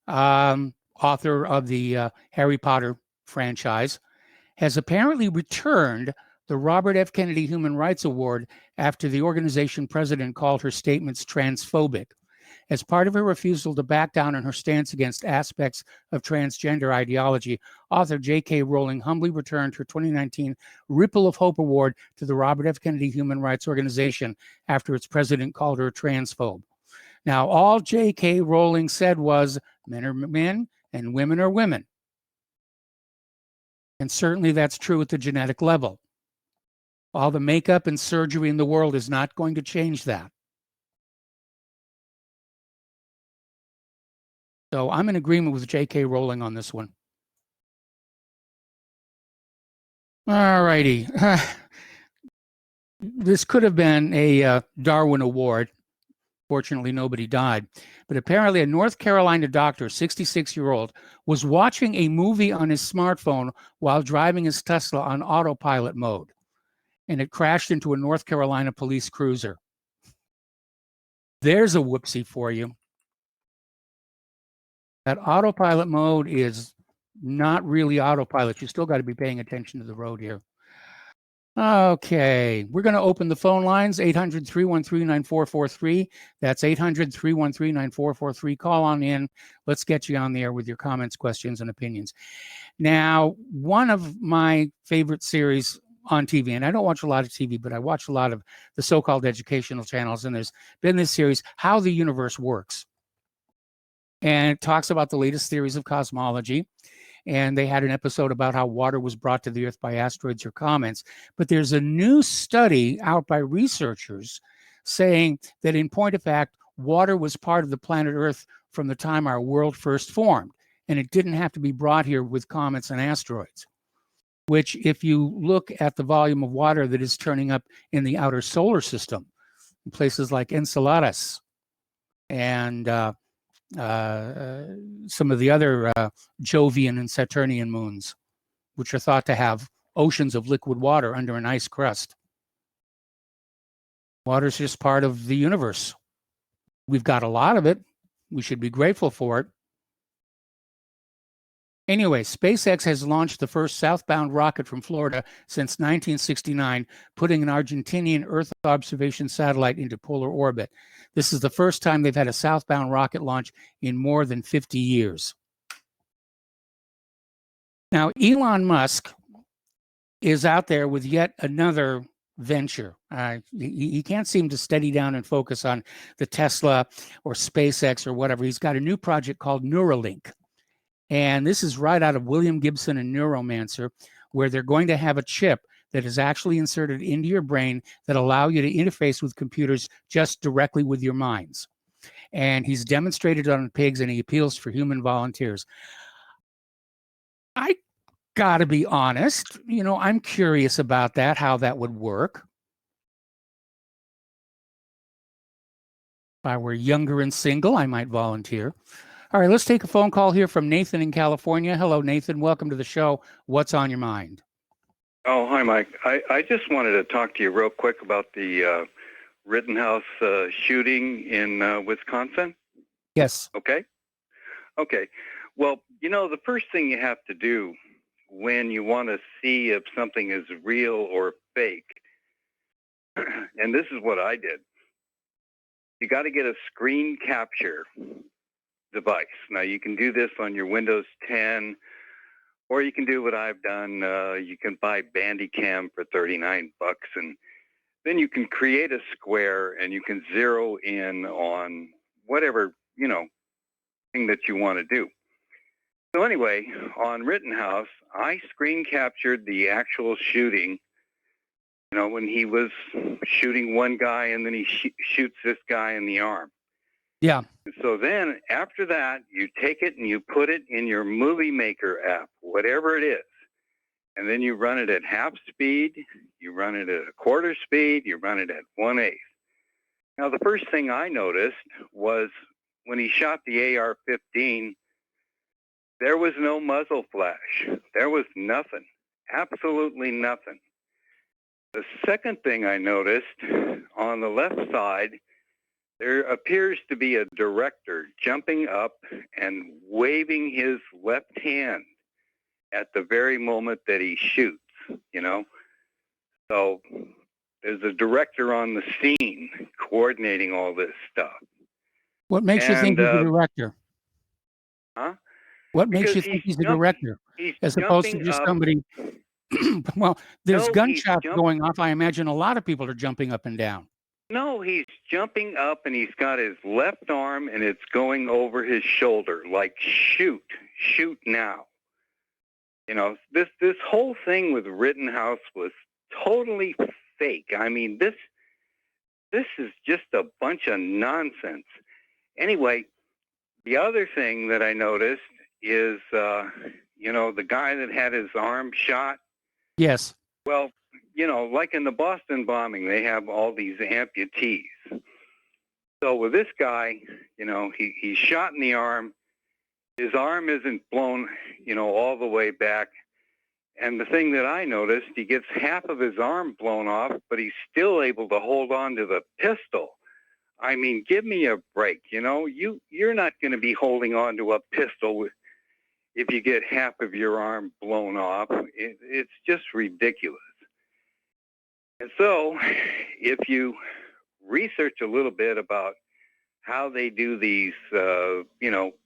Author of the Harry Potter franchise has apparently returned the Robert F. Kennedy Human Rights Award after the organization president called her statements transphobic. As part of her refusal to back down on her stance against aspects of transgender ideology, author J.K. Rowling humbly returned her 2019 Ripple of Hope Award to the Robert F. Kennedy Human Rights Organization after its president called her a transphobe. Now, all J.K. Rowling said was, men are men and women are women. And certainly that's true at the genetic level. All the makeup and surgery in the world is not going to change that. So I'm in agreement with J.K. Rowling on this one. All righty. This could have been a Darwin Award. Fortunately, nobody died. But apparently a North Carolina doctor, 66-year-old, was watching a movie on his smartphone while driving his Tesla on autopilot mode. And it crashed into a North Carolina police cruiser. There's a whoopsie for you. That autopilot mode is not really autopilot. You still got to be paying attention to the road here. Okay, we're going to open the phone lines, 800-313-9443. That's 800-313-9443. Call on in. Let's get you on the air with your comments, questions, and opinions. Now, one of my favorite series on TV, and I don't watch a lot of TV, but I watch a lot of the so-called educational channels, and there's been this series, How the Universe Works. And it talks about the latest theories of cosmology. And they had an episode about how water was brought to the Earth by asteroids or comets. But there's a new study out by researchers saying that in point of fact, water was part of the planet Earth from the time our world first formed. And it didn't have to be brought here with comets and asteroids, which if you look at the volume of water that is turning up in the outer solar system, in places like Enceladus and some of the other Jovian and Saturnian moons, which are thought to have oceans of liquid water under an ice crust. Water is just part of the universe. We've got a lot of it. We should be grateful for it. Anyway, SpaceX has launched the first southbound rocket from Florida since 1969, putting an Argentinian Earth observation satellite into polar orbit. This is the first time they've had a southbound rocket launch in more than 50 years. Now, Elon Musk is out there with yet another venture. He can't seem to steady down and focus on the Tesla or SpaceX or whatever. He's got a new project called Neuralink. And this is right out of William Gibson and Neuromancer, where they're going to have a chip that is actually inserted into your brain that allow you to interface with computers just directly with your minds. and he's demonstrated on pigs, and he appeals for human volunteers. I got to be honest, I'm curious about that, how that would work. If I were younger and single, I might volunteer. All right, let's take a phone call here from Nathan in California. Hello, Nathan. Welcome to the show. What's on your mind? Oh, hi, Mike. I just wanted to talk to you real quick about the Rittenhouse shooting in Wisconsin. Yes. Okay. Well, the first thing you have to do when you want to see if something is real or fake, and this is what I did, you got to get a screen capture device. Now, you can do this on your Windows 10, or you can do what I've done. You can buy Bandicam for $39, and then you can create a square, and you can zero in on whatever, thing that you want to do. So anyway, on Rittenhouse, I screen captured the actual shooting, when he was shooting one guy and then he shoots this guy in the arm. Yeah. So then after that, you take it and you put it in your Movie Maker app, whatever it is. And then you run it at half speed, you run it at a quarter speed, you run it at 1/8. Now, the first thing I noticed was when he shot the AR-15, there was no muzzle flash. There was nothing, absolutely nothing. The second thing I noticed, on the left side, there appears to be a director jumping up and waving his left hand at the very moment that he shoots, So there's a director on the scene coordinating all this stuff. What makes you think he's a director? Huh? What makes you think he's a director as opposed to just somebody? Well, there's gunshots going off. I imagine a lot of people are jumping up and down. No, he's jumping up and he's got his left arm and it's going over his shoulder, like shoot now. This whole thing with Rittenhouse was totally fake. I mean, this is just a bunch of nonsense. Anyway, the other thing that I noticed is, the guy that had his arm shot. Yes. Well, like in the Boston bombing, they have all these amputees. So with this guy, he's shot in the arm. His arm isn't blown, all the way back. And the thing that I noticed, he gets half of his arm blown off, but he's still able to hold on to the pistol. I mean, give me a break. You're not going to be holding on to a pistol if you get half of your arm blown off. It's just ridiculous. And so if you research a little bit about how they do these,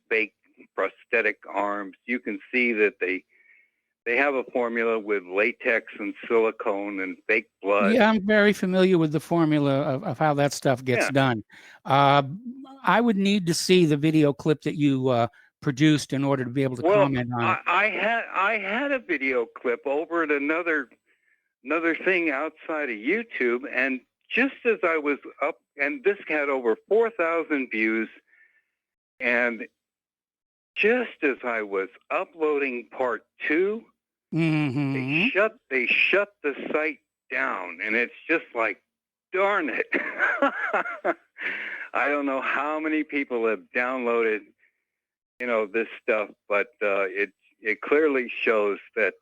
fake prosthetic arms, you can see that they have a formula with latex and silicone and fake blood. Yeah, I'm very familiar with the formula of how that stuff gets done. I would need to see the video clip that you produced in order to be able to comment on it. I had a video clip over at another thing outside of YouTube, and just as I was up, and this had over 4,000 views, and just as I was uploading part 2, they shut the site down, and it's just like, darn it. I don't know how many people have downloaded, this stuff, but it clearly shows that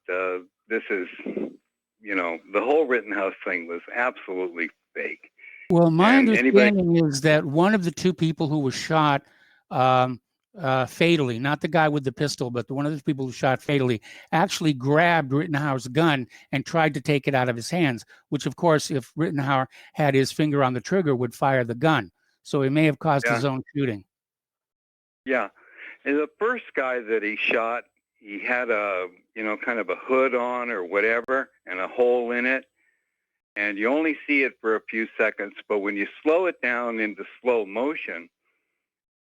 this is, the whole Rittenhouse thing was absolutely fake. Well, my understanding is that one of the two people who was shot fatally, not the guy with the pistol, but one of the people who shot fatally, actually grabbed Rittenhauer's gun and tried to take it out of his hands, which, of course, if Rittenhauer had his finger on the trigger, would fire the gun. So he may have caused his own shooting. Yeah. And the first guy that he shot, he had a, kind of a hood on or whatever and a hole in it. And you only see it for a few seconds. But when you slow it down into slow motion,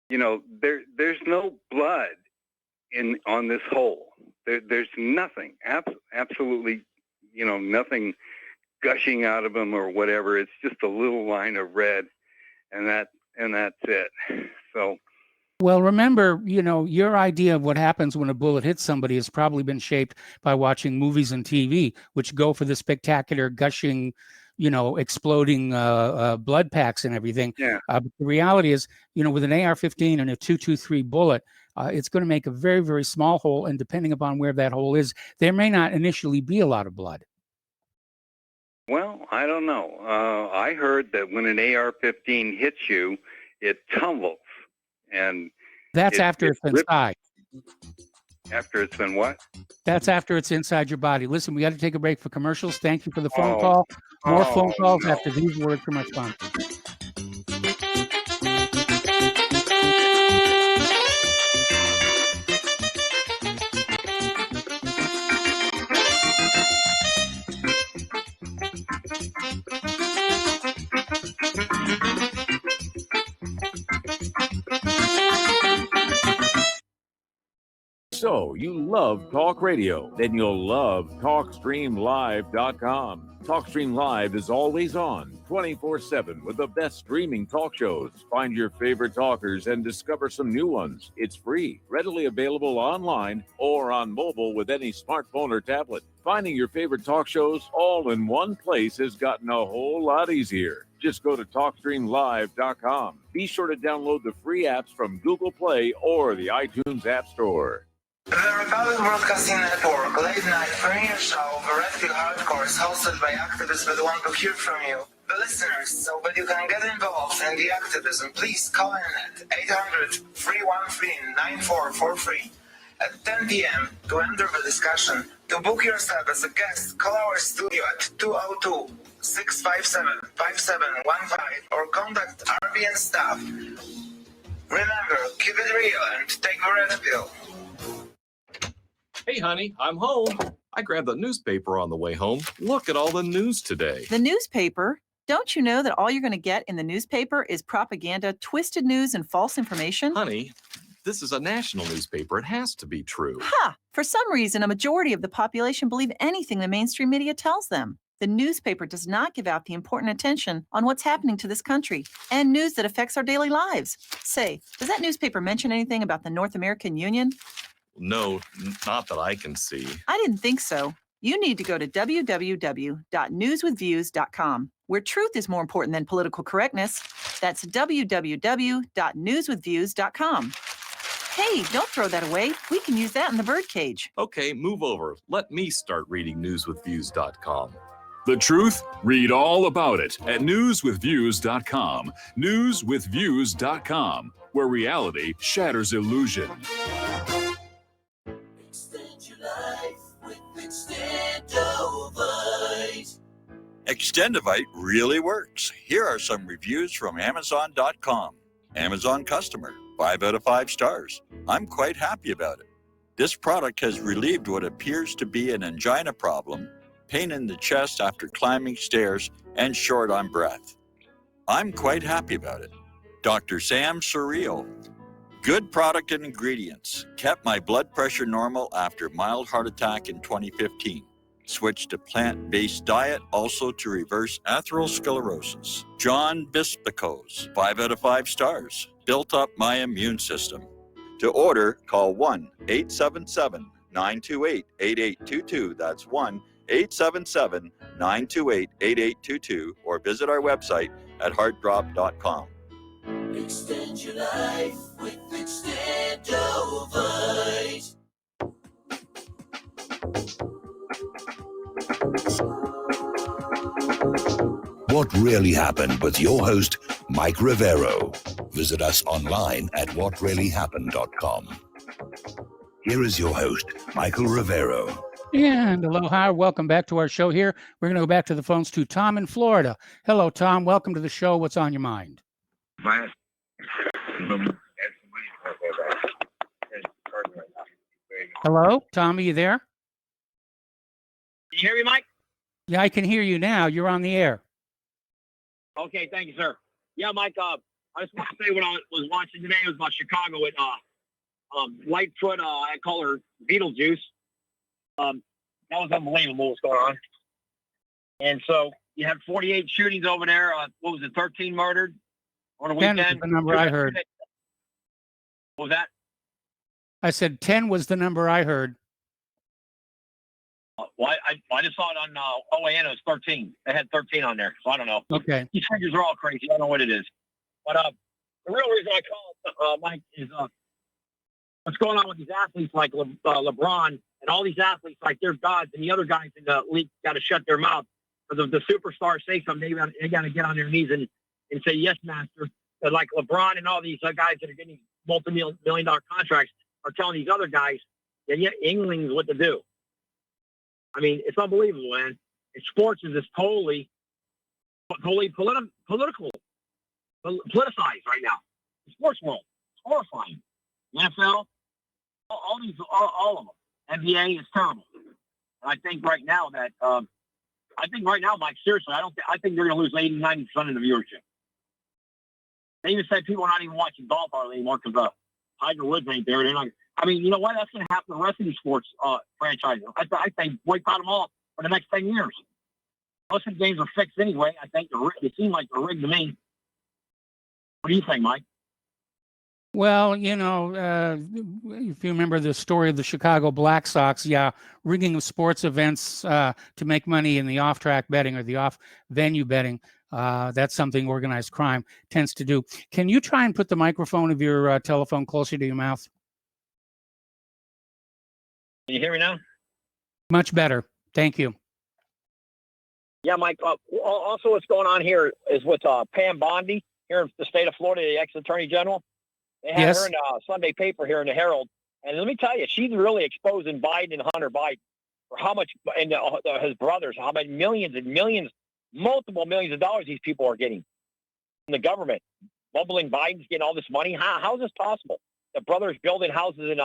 there's no blood on this hole. There's nothing, absolutely, nothing gushing out of him or whatever. It's just a little line of red, and that's it. So, Well, remember, your idea of what happens when a bullet hits somebody has probably been shaped by watching movies and TV, which go for the spectacular gushing, exploding blood packs and everything. yeah. But the reality is, with an AR-15 and a .223 bullet, it's going to make a very, very small hole. And depending upon where that hole is, there may not initially be a lot of blood. Well, I don't know. I heard that when an AR-15 hits you, it tumbles. And that's after it's inside. After it's been what? That's after it's inside your body. Listen, we got to take a break for commercials. Thank you for the phone call. More phone calls after these words from our sponsor. So, you love talk radio? Then you'll love TalkStreamLive.com. TalkStream Live is always on, 24/7, with the best streaming talk shows. Find your favorite talkers and discover some new ones. It's free, readily available online or on mobile with any smartphone or tablet. Finding your favorite talk shows all in one place has gotten a whole lot easier. Just go to TalkStreamLive.com. Be sure to download the free apps from Google Play or the iTunes App Store. The Republic Broadcasting Network late night premiere show of Redfield Hardcore is hosted by activists that want to hear from you, the listeners. So that you can get involved in the activism, please call in at 800-313-9443 at 10 p.m. to enter the discussion. To book yourself as a guest, call our studio at 202-657-5715 or contact RBN staff. Remember, keep it real and take the red pill. Hey, honey, I'm home. I grabbed the newspaper on the way home. Look at all the news today. The newspaper? Don't you know that all you're going to get in the newspaper is propaganda, twisted news, and false information? Honey, this is a national newspaper. It has to be true. Ha! For some reason, a majority of the population believe anything the mainstream media tells them. The newspaper does not give out the important attention on what's happening to this country and news that affects our daily lives. Say, does that newspaper mention anything about the North American Union? No, not that I can see. I didn't think so. You need to go to www.newswithviews.com, where truth is more important than political correctness. That's www.newswithviews.com. Hey, don't throw that away. We can use that in the birdcage. Okay, move over. Let me start reading newswithviews.com. The truth? Read all about it at newswithviews.com. Newswithviews.com, where reality shatters illusion. Extendivite really works. Here are some reviews from Amazon.com. Amazon customer, 5 out of 5 stars. I'm quite happy about it. This product has relieved what appears to be an angina problem, pain in the chest after climbing stairs, and short on breath. I'm quite happy about it. Dr. Sam Surreal. Good product and ingredients. Kept my blood pressure normal after mild heart attack in 2015. Switched to plant-based diet, also to reverse atherosclerosis. John Bispicos, 5 out of 5 stars. Built up my immune system. To order, call 1-877-928-8822. That's 1-877-928-8822. Or visit our website at heartdrop.com. Extend your life with Extendovite. What really happened with your host, Mike Rivero. Visit us online at whatreallyhappened.com. Here is your host, Michael Rivero. And aloha, welcome back to our show here. We're going to go back to the phones to Tom in Florida. Hello, Tom. Welcome to the show. What's on your mind? Hello, Tom, are you there? Can you hear me, Mike? Yeah, I can hear you now. You're on the air. Okay, thank you, sir. Yeah, Mike, I just want to say what I was watching today was about Chicago with Lightfoot, I call her Beetlejuice. That was unbelievable what's going on. And so you had 48 shootings over there. What was it, 13 murdered on a 10 weekend? is the number I heard. What was that? I said 10 was the number I heard. Well, I just saw it on OAN. It was 13. They had 13 on there, so I don't know. Okay. These figures are all crazy. I don't know what it is. But the real reason I called, Mike, is what's going on with these athletes like LeBron and all these athletes like they're gods, and the other guys in the league got to shut their mouth. For the superstars say something, they got to get on their knees and say, yes, master. But like LeBron and all these guys that are getting multi-million-dollar contracts are telling these other guys, yeah, England's what to do. I mean, it's unbelievable, man. And sports is just totally political, politicized right now. The sports world, it's horrifying. The NFL, all of them. NBA is terrible. And I think right now, Mike, seriously, I think they're going to lose 80-90% of the viewership. They even said people are not even watching golf anymore because Tiger Woods ain't there. They're not. I mean, you know what? That's going to happen to the rest of these sports franchises. I think boycott them all for the next 10 years. Most of the games are fixed anyway. I think they seem like they're rigged to me. What do you think, Mike? Well, you know, if you remember the story of the Chicago Black Sox, yeah, rigging of sports events to make money in the off-track betting or the off-venue betting, that's something organized crime tends to do. Can you try and put the microphone of your telephone closer to your mouth? Can you hear me now? Much better. Thank you. Yeah, Mike. Also, what's going on here is with Pam Bondi here in the state of Florida, the ex-attorney general. They had her in a Sunday paper here in the Herald. And let me tell you, she's really exposing Biden and Hunter Biden for how much, and his brothers, how many millions and millions, multiple millions of dollars these people are getting from the government. Bumbling Biden's getting all this money. How is this possible? The brothers building houses in,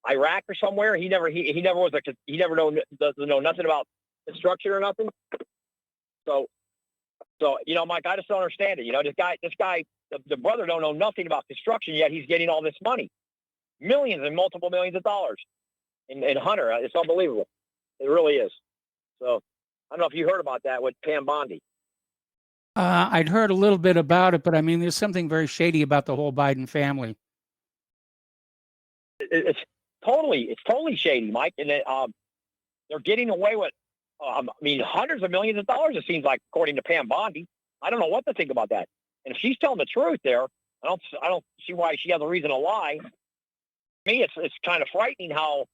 Iraq or somewhere. He never doesn't know nothing about construction or nothing. So, you know, Mike, I just don't understand it. You know, this guy, the brother don't know nothing about construction, yet he's getting all this money, millions and multiple millions of dollars. In Hunter, it's unbelievable. It really is. So, I don't know if you heard about that with Pam Bondi. I'd heard a little bit about it, but I mean, there's something very shady about the whole Biden family. It's totally shady, Mike. And they're getting away with, hundreds of millions of dollars. It seems like, according to Pam Bondi. I don't know what to think about that. And if she's telling the truth, there, I don't see why she has a reason to lie. To me, it's kind of frightening how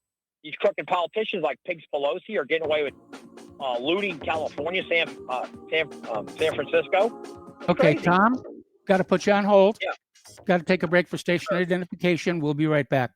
these crooked politicians like Pigs Pelosi are getting away with looting California, San Francisco. It's okay, crazy. Tom, got to put you on hold. Yeah. Got to take a break for station identification. We'll be right back.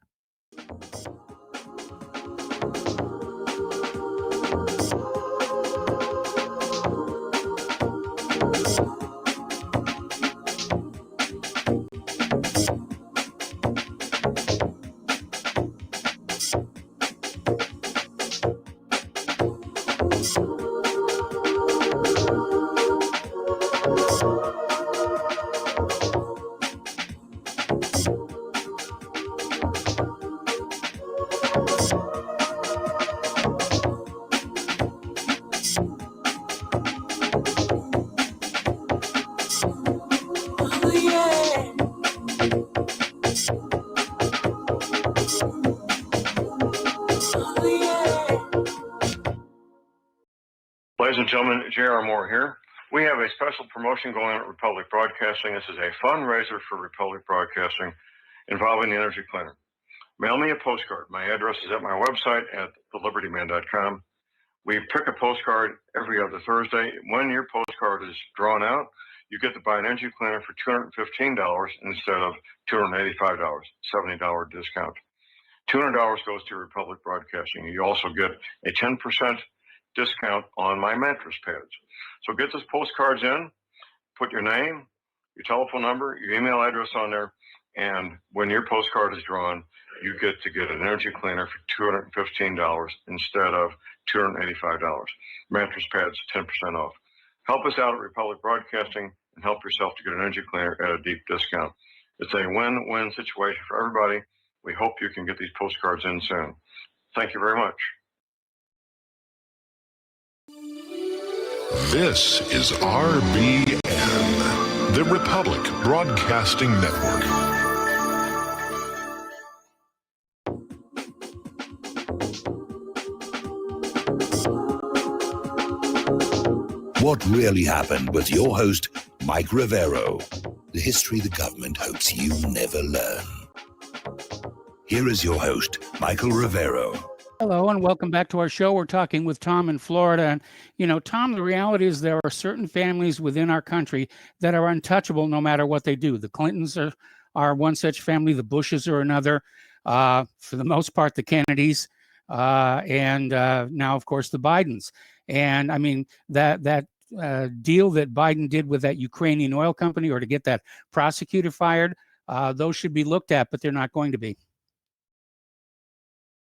Ladies and gentlemen, J.R. Moore here. We have a special promotion going on at Republic Broadcasting. This is a fundraiser for Republic Broadcasting involving the Energy Cleaner. Mail me a postcard. My address is at my website at thelibertyman.com. We pick a postcard every other Thursday. When your postcard is drawn out, you get to buy an Energy Cleaner for $215 instead of $285, $70 discount. $200 goes to Republic Broadcasting. You also get a 10% discount on my mattress pads. So get those postcards in, put your name, your telephone number, your email address on there, and when your postcard is drawn, you get to get an Energy Cleaner for $215 instead of $285. Mattress pads, 10% off. Help us out at Republic Broadcasting and help yourself to get an Energy Cleaner at a deep discount. It's a win-win situation for everybody. We hope you can get these postcards in soon. Thank you very much. This is RBN, the Republic Broadcasting Network. What really happened with your host, Mike Rivero. The history the government hopes you never learn. Here is your host, Michael Rivero. Hello, and welcome back to our show. We're talking with Tom in Florida. And, you know, Tom, the reality is there are certain families within our country that are untouchable no matter what they do. The Clintons are one such family. The Bushes are another. For the most part, the Kennedys. And now, of course, the Bidens. And, I mean, that deal that Biden did with that Ukrainian oil company, or to get that prosecutor fired, those should be looked at, but they're not going to be.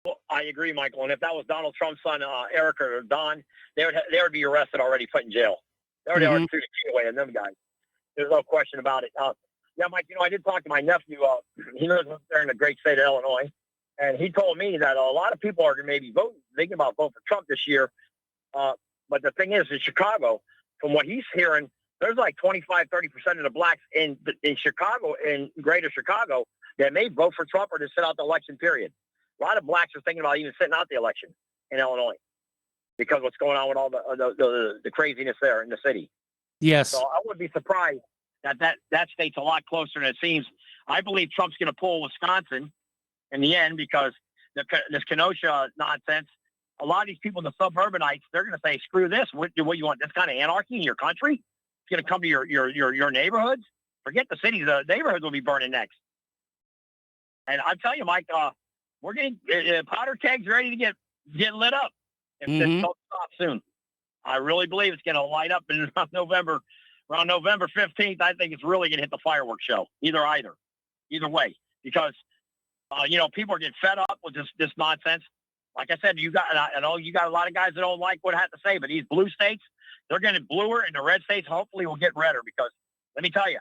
Well, I agree, Michael. And if that was Donald Trump's son, Eric or Don, they would be arrested already, put in jail. They already threw the key away on them guys. There's no question about it. Yeah, Mike, you know, I did talk to my nephew. He lives up there in the great state of Illinois. And he told me that a lot of people are maybe thinking about voting for Trump this year. But the thing is, in Chicago, from what he's hearing, there's like 25, 30% of the blacks in Chicago, in greater Chicago, that may vote for Trump or to sit out the election period. A lot of blacks are thinking about even sitting out the election in Illinois because of what's going on with all the craziness there in the city. Yes. So I wouldn't be surprised that state's a lot closer than it seems. I believe Trump's going to pull Wisconsin in the end because this Kenosha nonsense, a lot of these people, the suburbanites, they're going to say, screw this. What you want? This kind of anarchy in your country? It's going to come to your neighborhoods? Forget the cities. The neighborhoods will be burning next. And I'm telling you, Mike, we're getting powder kegs ready to get lit up if this don't stop soon. I really believe it's going to light up in around November 15th. I think it's really going to hit the fireworks show. Either way, because you know, people are getting fed up with this nonsense. Like I said, I know you got a lot of guys that don't like what I have to say, but these blue states, they're getting bluer, and the red states hopefully will get redder. Because let me tell you,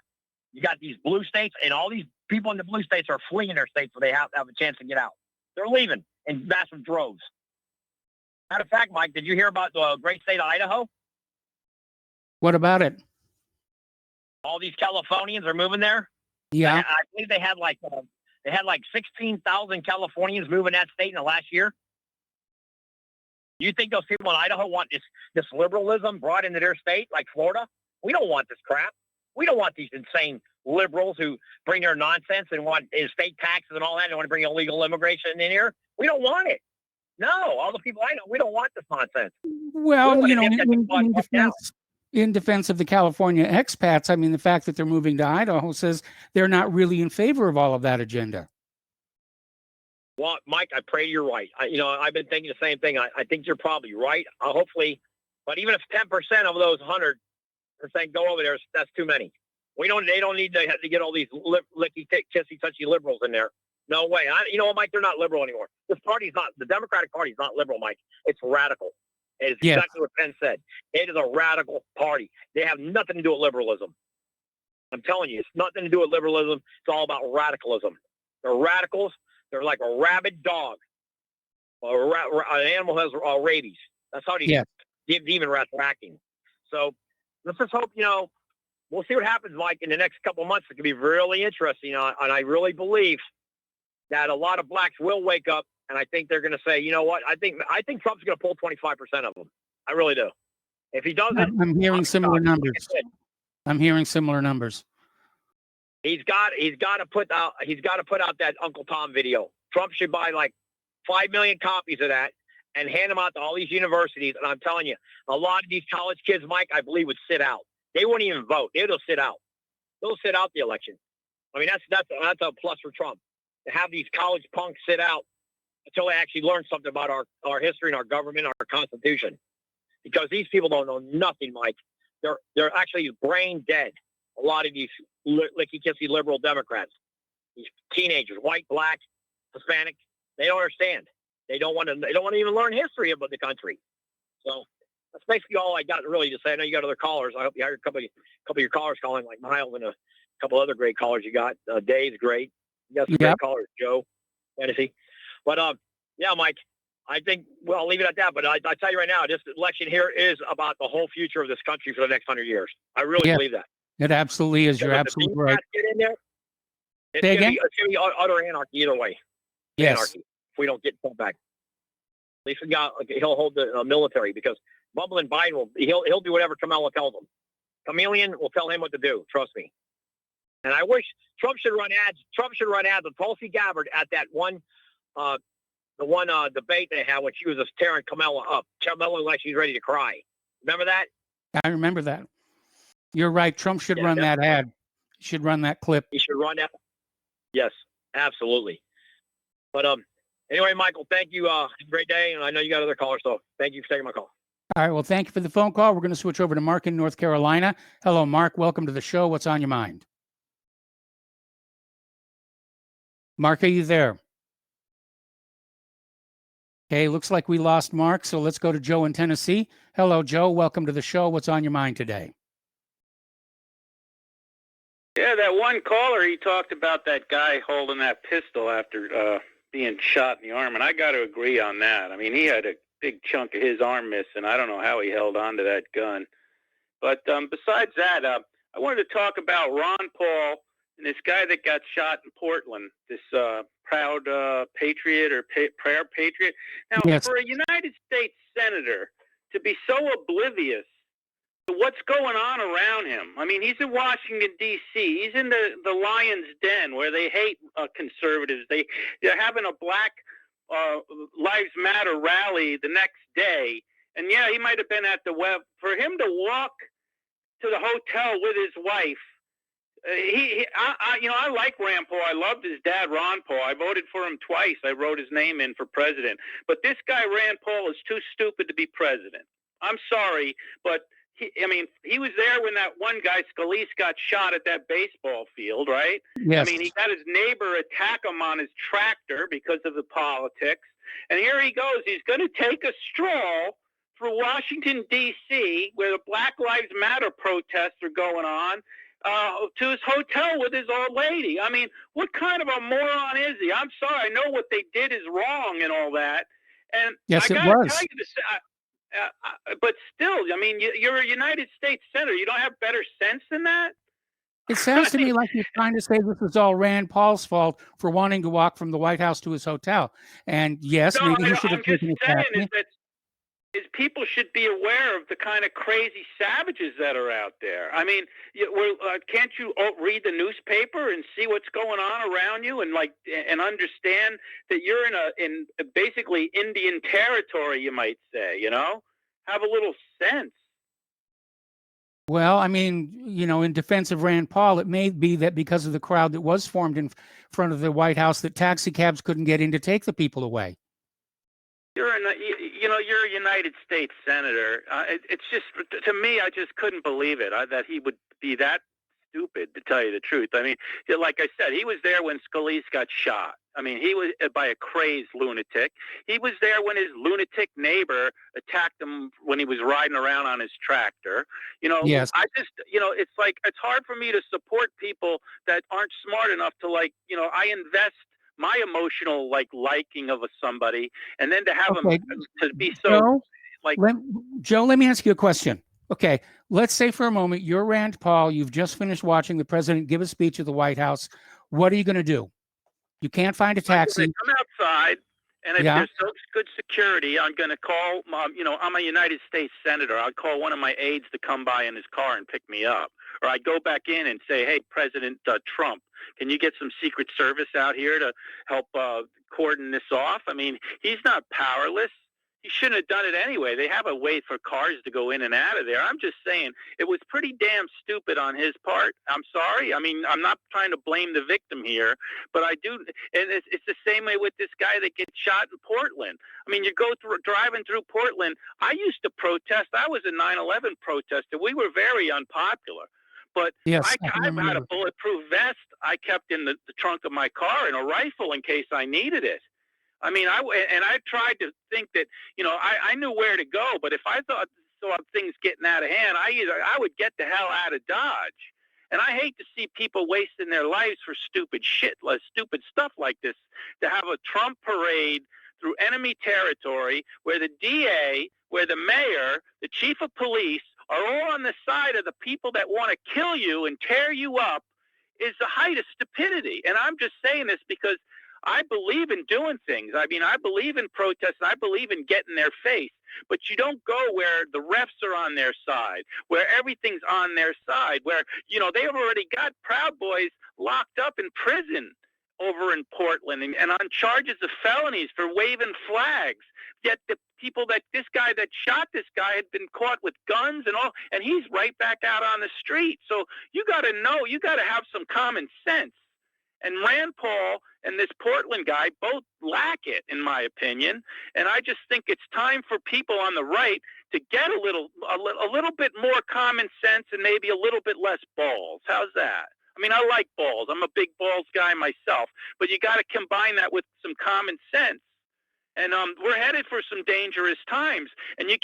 you got these blue states, and all these people in the blue states are fleeing their states where they have a chance to get out. They're leaving in massive droves. Matter of fact, Mike, did you hear about the great state of Idaho? What about it? All these Californians are moving there. Yeah, I believe they had like 16,000 Californians moving that state in the last year. You think those people in Idaho want this liberalism brought into their state, like Florida? We don't want this crap. We don't want these insane liberals who bring their nonsense and want state taxes and all that. They want to bring illegal immigration in here. We don't want it. No, all the people I know, we don't want this nonsense. Well, you know, in defense of the California expats, I mean, the fact that they're moving to Idaho says they're not really in favor of all of that agenda. Well, Mike, I pray you're right. I've been thinking the same thing. I think you're probably right. Hopefully, but even if 10% of those 100% go over there, that's too many. They don't need to get all these licky, kissy, touchy liberals in there. No way. You know what, Mike? They're not liberal anymore. The Democratic Party is not liberal, Mike. It's radical. It is exactly what Penn said. It is a radical party. They have nothing to do with liberalism. I'm telling you, it's nothing to do with liberalism. It's all about radicalism. They're radicals. They're like a rabid dog. An animal has rabies. That's how these demon rats are acting. So let's just hope, we'll see what happens, Mike, in the next couple of months. It could be really interesting. And I really believe that a lot of blacks will wake up, and I think they're going to say, you know what? I think Trump's going to pull 25% of them. I really do. If he doesn't, I'm hearing similar numbers. I'm hearing similar numbers. He's got to put out that Uncle Tom video. Trump should buy like 5 million copies of that and hand them out to all these universities. And I'm telling you, a lot of these college kids, Mike, I believe would sit out. They wouldn't even vote. They'll sit out. They'll sit out the election. I mean, that's a plus for Trump, to have these college punks sit out until they actually learn something about our history and our government, our Constitution. Because these people don't know nothing, Mike. They're actually brain dead. A lot of these licky-kissy liberal Democrats, these teenagers, white, black, Hispanic, they don't understand. They don't want to even learn history about the country. So that's basically all I got really to say. I know you got other callers. I hope you heard a couple of your callers calling, like Miles and a couple other great callers you got. Dave's great. You got some great callers, Joe, Fantasy. But yeah, Mike, I think I'll leave it at that. But I tell you right now, this election here is about the whole future of this country for the next 100 years. I really believe that. It absolutely is. You're absolutely right. Get in there. It's going to be utter anarchy either way. Yes. Anarchy if we don't get pulled back. least we got, he'll hold the military, because Bubba and Biden he'll do whatever Kamala tells him. Chameleon will tell him what to do. Trust me. And I wish Trump should run ads. Trump should run ads with Tulsi Gabbard at that one, debate they had when she was just tearing Kamala up. Kamala like she's ready to cry. Remember that? I remember that. You're right. Trump should run that ad. He should run that clip. He should run that. Yes, absolutely. But anyway, Michael, thank you. Have a great day, and I know you got other callers, so thank you for taking my call. All right. Well, thank you for the phone call. We're going to switch over to Mark in North Carolina. Hello, Mark. Welcome to the show. What's on your mind? Mark, are you there? Okay, looks like we lost Mark, so let's go to Joe in Tennessee. Hello, Joe. Welcome to the show. What's on your mind today? Yeah, that one caller, he talked about that guy holding that pistol after being shot in the arm, and I got to agree on that. I mean, he had a big chunk of his arm missing. I don't know how he held on to that gun. But besides that, I wanted to talk about Ron Paul and this guy that got shot in Portland, this proud patriot or prayer patriot. Now, Yes. for a United States senator to be so oblivious to what's going on around him. I mean, he's in Washington, D.C. He's in the lion's den where they hate conservatives. They're having a Black Lives Matter rally the next day. And, yeah, he might have been at the web. For him to walk to the hotel with his wife, I like Rand Paul. I loved his dad, Ron Paul. I voted for him twice. I wrote his name in for president. But this guy, Rand Paul, is too stupid to be president. I'm sorry, but he was there when that one guy, Scalise, got shot at that baseball field, right? Yes. I mean, he had his neighbor attack him on his tractor because of the politics. And here he goes. He's going to take a stroll through Washington, D.C., where the Black Lives Matter protests are going on, to his hotel with his old lady. I mean, what kind of a moron is he? I'm sorry. I know what they did is wrong and all that. And Yes, I it gotta was. tell you this, but still, I mean, you're a United States senator. You don't have better sense than that? It sounds to me like you're trying to say this was all Rand Paul's fault for wanting to walk from the White House to his hotel. And yes, No, maybe he should have I'm just taken a saying taxi. is people should be aware of the kind of crazy savages that are out there. I mean, can't you read the newspaper and see what's going on around you and understand that you're in basically Indian territory, you might say, you know? Have a little sense. Well, I mean, in defense of Rand Paul, it may be that because of the crowd that was formed in front of the White House, that taxi cabs couldn't get in to take the people away. You're a United States senator. It's just, to me, I just couldn't believe it, that he would be that stupid, to tell you the truth. I mean, like I said, he was there when Scalise got shot. I mean, he was by a crazed lunatic. He was there when his lunatic neighbor attacked him when he was riding around on his tractor. Yes. I just, it's like, it's hard for me to support people that aren't smart enough to I invest my emotional liking of somebody, and then to have Okay. them to be so Joe, let me ask you a question. Okay, let's say for a moment you're Rand Paul. You've just finished watching the president give a speech at the White House. What are you going to do? You can't find a taxi. Come outside, and if there's so good security, I'm going to call. I'm a United States senator. I'd call one of my aides to come by in his car and pick me up, or I'd go back in and say, "Hey, President Trump, can you get some Secret Service out here to help cordon this off?" I mean, he's not powerless. He shouldn't have done it anyway. They have a way for cars to go in and out of there. I'm just saying it was pretty damn stupid on his part. I'm sorry. I mean, I'm not trying to blame the victim here, but I do. And it's the same way with this guy that gets shot in Portland. I mean, you go driving through Portland. I used to protest. I was a 9/11 protester. We were very unpopular. But yes, I had a bulletproof vest I kept in the trunk of my car and a rifle in case I needed it. I mean, I tried to think that, I knew where to go, but if I saw things getting out of hand, I would get the hell out of Dodge. And I hate to see people wasting their lives for stupid stuff like this, to have a Trump parade through enemy territory where the DA, where the mayor, the chief of police are all on the side of the people that want to kill you and tear you up, is the height of stupidity. And I'm just saying this because I believe in doing things. I mean, I believe in protests. I believe in getting their face. But you don't go where the refs are on their side, where everything's on their side, where, they've already got Proud Boys locked up in prison over in Portland and on charges of felonies for waving flags. Yet the people this guy that shot this guy had been caught with guns and all, and he's right back out on the street. So you got to have some common sense. And Rand Paul and this Portland guy both lack it, in my opinion. And I just think it's time for people on the right to get a little bit more common sense and maybe a little bit less balls. How's that? I mean, I like balls. I'm a big balls guy myself. But you got to combine that with some common sense. And we're headed for some dangerous times. And you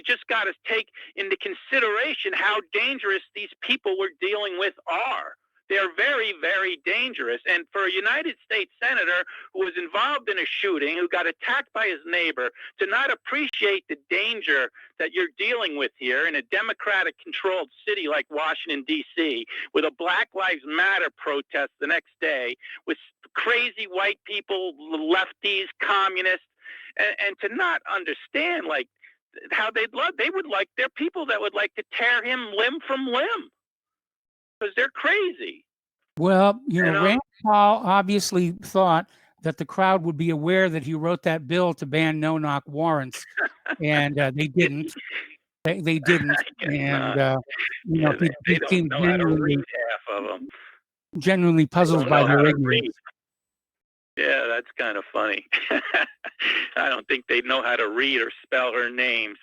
just got to take into consideration how dangerous these people we're dealing with are. They're very, very dangerous. And for a United States senator who was involved in a shooting, who got attacked by his neighbor, to not appreciate the danger that you're dealing with here in a Democratic-controlled city like Washington, D.C., with a Black Lives Matter protest the next day, with crazy white people, lefties, communists, and to not understand, like, how there are people that would like to tear him limb from limb. Because they're crazy. Well, Rand Paul obviously thought that the crowd would be aware that he wrote that bill to ban no-knock warrants, and they didn't. They didn't, and they don't know how to read half of them. Genuinely puzzled by their ignorance. Yeah, that's kind of funny. I don't think they know how to read or spell her name.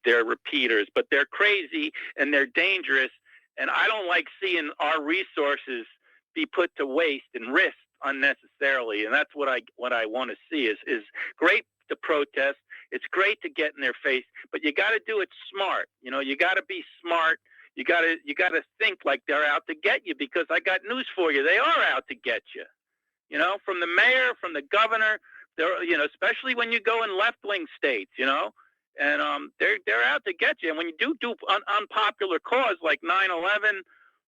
They're repeaters, but they're crazy and they're dangerous. And I don't like seeing our resources be put to waste and risked unnecessarily. And that's what I want to see is great to protest. It's great to get in their face, but you got to do it smart. You got to be smart. You got to think like they're out to get you, because I got news for you. They are out to get you. From the mayor, from the governor, they're, especially when you go in left-wing states, and they're out to get you. And when you do unpopular cause like 9/11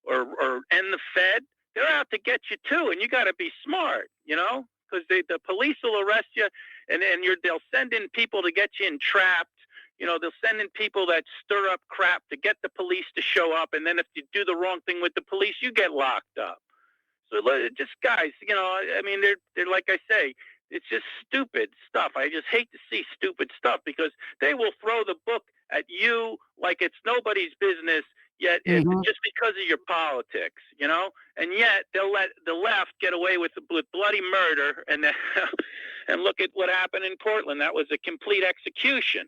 or end the Fed, they're out to get you too. And you got to be smart, because the police will arrest you, and they'll send in people to get you entrapped. They'll send in people that stir up crap to get the police to show up. And then if you do the wrong thing with the police, you get locked up. So just guys, I mean, they're like I say, it's just stupid stuff. I just hate to see stupid stuff, because they will throw the book at you like it's nobody's business, yet just because of your politics, and yet they'll let the left get away with bloody murder. And and look at what happened in Portland. That was a complete execution.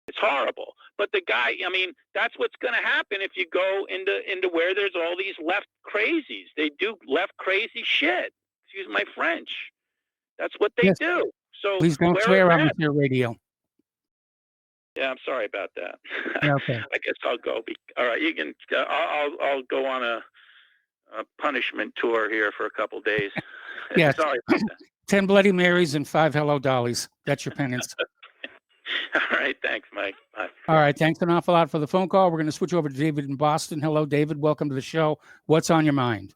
It's horrible. But the guy, I mean, that's what's going to happen if you go into where there's all these left crazies. They do left crazy shit. Excuse my French. That's what they do. So please don't swear on your radio. Yeah, I'm sorry about that. Yeah, okay. I guess I'll go. All right, you can. I'll go on a punishment tour here for a couple days. Yeah. Sorry about that. 10 Bloody Marys and 5 Hello Dollies. That's your penance. All right, thanks, Mike. Bye. All right, thanks an awful lot for the phone call. We're going to switch over to David in Boston. Hello, David. Welcome to the show. What's on your mind?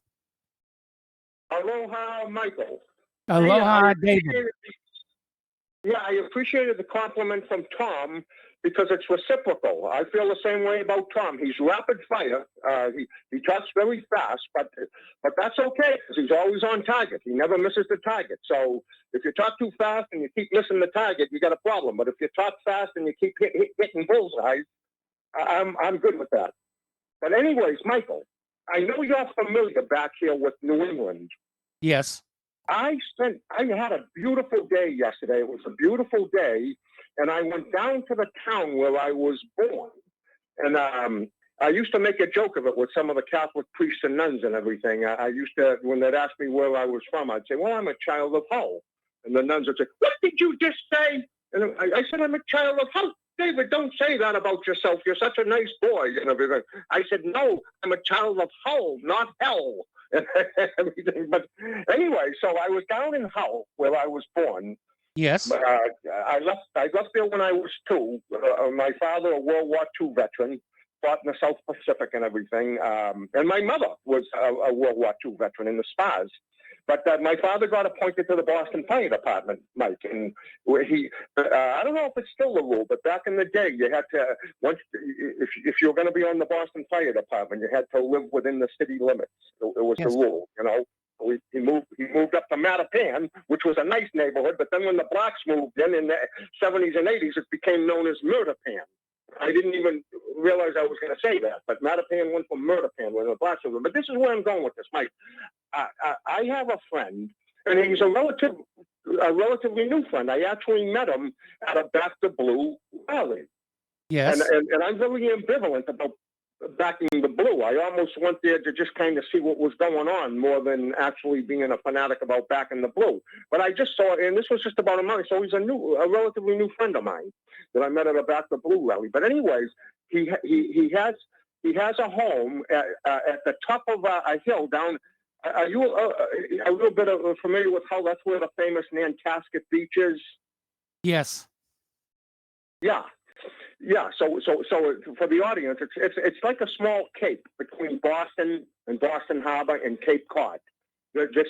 Aloha, Michael. Aloha, David. Yeah, I appreciated the compliment from Tom, because it's reciprocal. I feel the same way about Tom. He's rapid fire. He talks very fast, but that's okay, because he's always on target. He never misses the target. So if you talk too fast and you keep missing the target, you got a problem. But if you talk fast and you keep hitting bullseyes, I'm good with that. But anyways, Michael, I know you're familiar back here with New England. Yes. I had a beautiful day yesterday. It was a beautiful day. And I went down to the town where I was born. And I used to make a joke of it with some of the Catholic priests and nuns and everything. I used to, when they'd ask me where I was from, I'd say, well, I'm a child of Hull. And the nuns would say, what did you just say? And I said, I'm a child of Hull. David, don't say that about yourself. You're such a nice boy. And everything. I said, no, I'm a child of Hull, not hell. Everything. But anyway, so I was down in Hull where I was born. Yes. I left there when I was 2. My father, a World War II veteran, fought in the South Pacific and everything. And my mother was a World War II veteran in the Spas. But my father got appointed to the Boston Fire Department, Mike, and where I don't know if it's still the rule, but back in the day, you had to if you were going to be on the Boston Fire Department, you had to live within the city limits. It was the rule, you know. He moved up to Mattapan, which was a nice neighborhood, but then when the blacks moved in the 70s and 80s, it became known as Murderpan. I didn't even realize I was going to say that, but Mattapan went from Murderpan when the blacks moved in. But this is where I'm going with this, Mike. I have a friend, and he's a relatively new friend. I actually met him at a Back to Blue rally. Yes. And I'm very ambivalent about backing the Blue. I almost went there to just kind of see what was going on more than actually being a fanatic about backing the Blue. But I just saw, and this was just about a month, so he's a relatively new friend of mine that I met at a Back to Blue rally. But anyways, he has a home at the top of a hill down. Are you a little bit familiar with how that's where the famous Nantasket Beach is? Yes. Yeah. Yeah, so for the audience, it's like a small cape between Boston and Boston Harbor and Cape Cod. This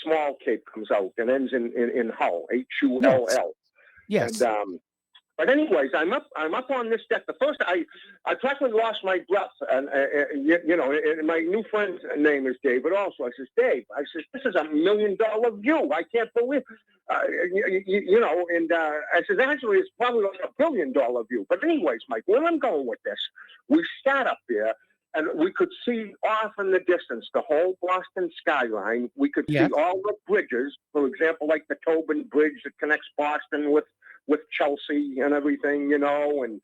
small cape comes out and ends in Hull, Hull. Yes. And, but anyways, I'm up on this deck. The first I practically lost my breath, and you know, and my new friend's name is David. Also, I says, Dave, this is $1 million view. I can't believe. You know, and I says, actually, it's probably like $1 billion view. But anyways, Mike, where I'm going with this, we sat up there, and we could see off in the distance the whole Boston skyline. We could see all the bridges, for example, like the Tobin Bridge that connects Boston with Chelsea and everything, you know, and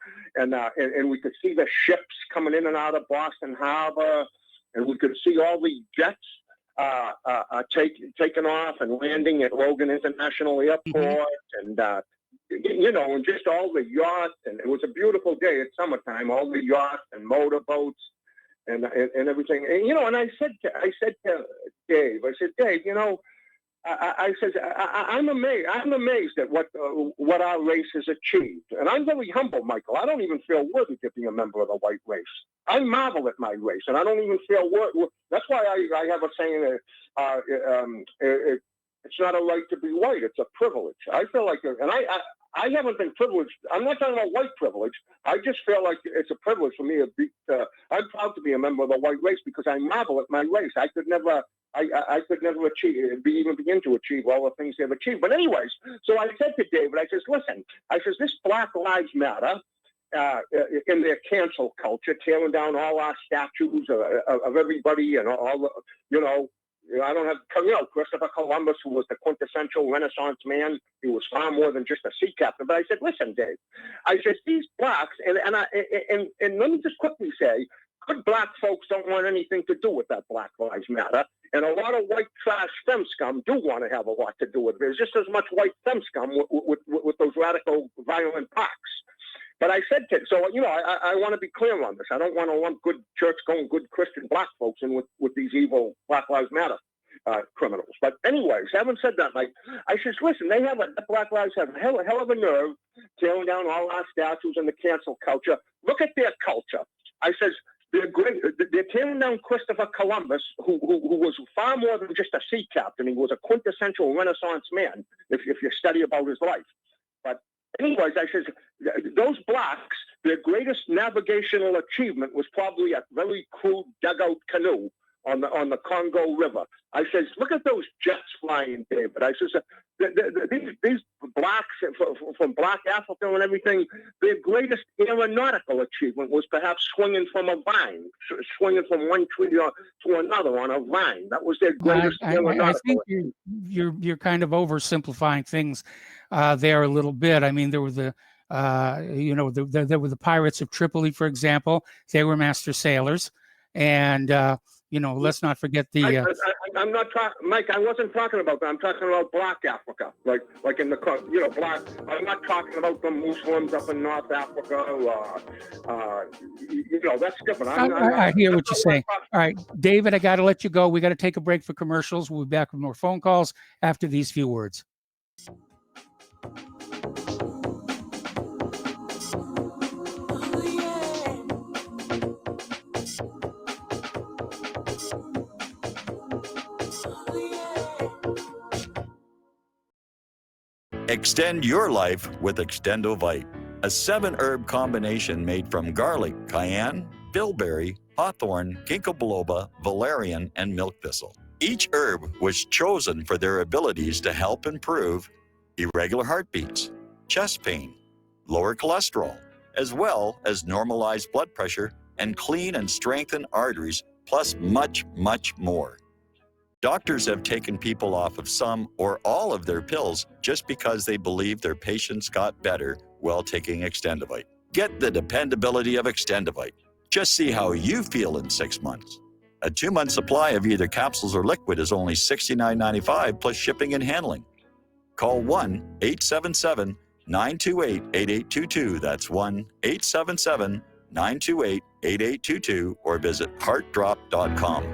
we could see the ships coming in and out of Boston Harbor, and we could see all the jets taking off and landing at Logan International Airport, and you know, and just all the yachts, and it was a beautiful day. It's summertime, all the yachts and motorboats and everything. And, you know, and I said to Dave, you know, I said, I'm amazed at what our race has achieved, and I'm very humble, Michael. I don't even feel worthy to be a member of the white race. I marvel at my race, and I don't even feel worthy. That's why I have a saying that it's not a right to be white; it's a privilege. I feel like, and I haven't been privileged. I'm not talking about white privilege. I just feel like it's a privilege for me to be. I'm proud to be a member of the white race because I marvel at my race. I could never begin to achieve all the things they've achieved. But anyways, so I said to David, I says, listen, this Black Lives Matter in their cancel culture, tearing down all our statues of everybody and all the, you know, I don't have, you know, Christopher Columbus, who was the quintessential Renaissance man. He was far more than just a sea captain. But I said, listen, Dave, I said, these blacks, and let me just quickly say, good black folks don't want anything to do with that Black Lives Matter. And a lot of white trash fem scum do want to have a lot to do with it. There's just as much white fem scum with those radical, violent blacks. But I said to, so, you know, I want to be clear on this. I don't want to lump good church-going, good Christian black folks in with these evil Black Lives Matter criminals. But anyways, having said that, Mike, I says, listen, Black Lives have a hell of a nerve tearing down all our statues and the cancel culture. Look at their culture. I says, they're tearing down Christopher Columbus, who was far more than just a sea captain. He was a quintessential Renaissance man, if you study about his life. But anyways, I says, those blacks, their greatest navigational achievement was probably a very crude dugout canoe on the Congo River. I says, look at those jets flying, David. I says, these blacks from Black Africa and everything, their greatest aeronautical achievement was perhaps swinging from a vine, swinging from one tree to another on a vine. That was their greatest aeronautical. I think you're kind of oversimplifying things there a little bit. I mean, there were there were the pirates of Tripoli, for example. They were master sailors, and you know, let's not forget the. I'm not talking, Mike. I wasn't talking about that. I'm talking about Black Africa, like in the, you know, black. I'm not talking about the Muslims up in North Africa. You know, that's different. I hear what you're saying. All right, David, I got to let you go. We got to take a break for commercials. We'll be back with more phone calls after these few words. Extend your life with Extendovite, a 7-herb combination made from garlic, cayenne, bilberry, hawthorn, ginkgo biloba, valerian, and milk thistle. Each herb was chosen for their abilities to help improve irregular heartbeats, chest pain, lower cholesterol, as well as normalize blood pressure and clean and strengthen arteries, plus much, much more. Doctors have taken people off of some or all of their pills just because they believe their patients got better while taking Extendovite. Get the dependability of Extendovite. Just see how you feel in 6 months. A 2-month supply of either capsules or liquid is only $69.95 plus shipping and handling. Call 1-877-928-8822. That's 1-877-928-8822 or visit heartdrop.com.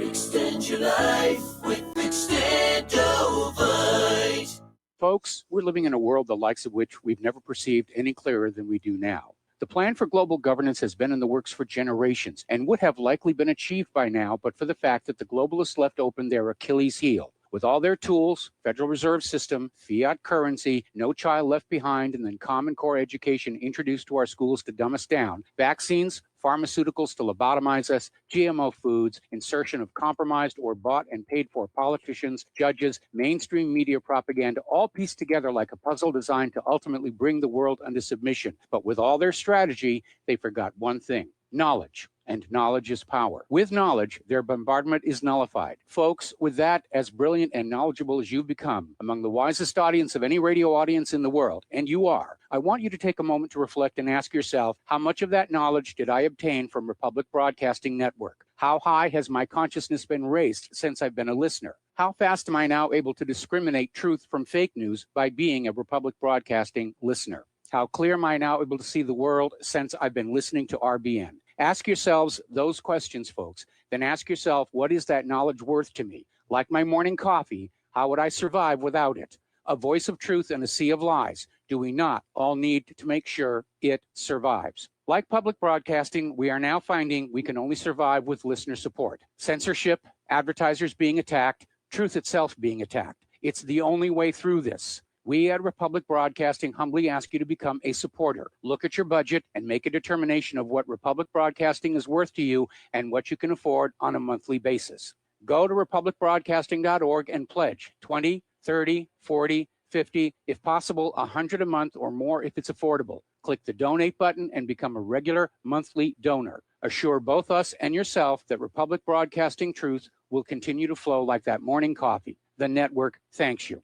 Extend your life with Extendovite. Folks, we're living in a world the likes of which we've never perceived any clearer than we do now. The plan for global governance has been in the works for generations and would have likely been achieved by now, but for the fact that the globalists left open their Achilles heel. With all their tools, Federal Reserve System, fiat currency, no child left behind, and then Common Core education introduced to our schools to dumb us down, vaccines, pharmaceuticals to lobotomize us, GMO foods, insertion of compromised or bought and paid for politicians, judges, mainstream media propaganda, all pieced together like a puzzle designed to ultimately bring the world under submission. But with all their strategy, they forgot one thing: knowledge. And knowledge is power. With knowledge, their bombardment is nullified. Folks, with that, as brilliant and knowledgeable as you've become, among the wisest audience of any radio audience in the world, and you are, I want you to take a moment to reflect and ask yourself, how much of that knowledge did I obtain from Republic Broadcasting Network? How high has my consciousness been raised since I've been a listener? How fast am I now able to discriminate truth from fake news by being a Republic Broadcasting listener? How clear am I now able to see the world since I've been listening to RBN? Ask yourselves those questions, folks. Then ask yourself, what is that knowledge worth to me? Like my morning coffee, how would I survive without it? A voice of truth in a sea of lies. Do we not all need to make sure it survives? Like public broadcasting, we are now finding we can only survive with listener support. Censorship, advertisers being attacked, truth itself being attacked. It's the only way through this. We at Republic Broadcasting humbly ask you to become a supporter. Look at your budget and make a determination of what Republic Broadcasting is worth to you and what you can afford on a monthly basis. Go to republicbroadcasting.org and pledge 20, 30, 40, 50, if possible, 100 a month or more if it's affordable. Click the donate button and become a regular monthly donor. Assure both us and yourself that Republic Broadcasting truth will continue to flow like that morning coffee. The network thanks you.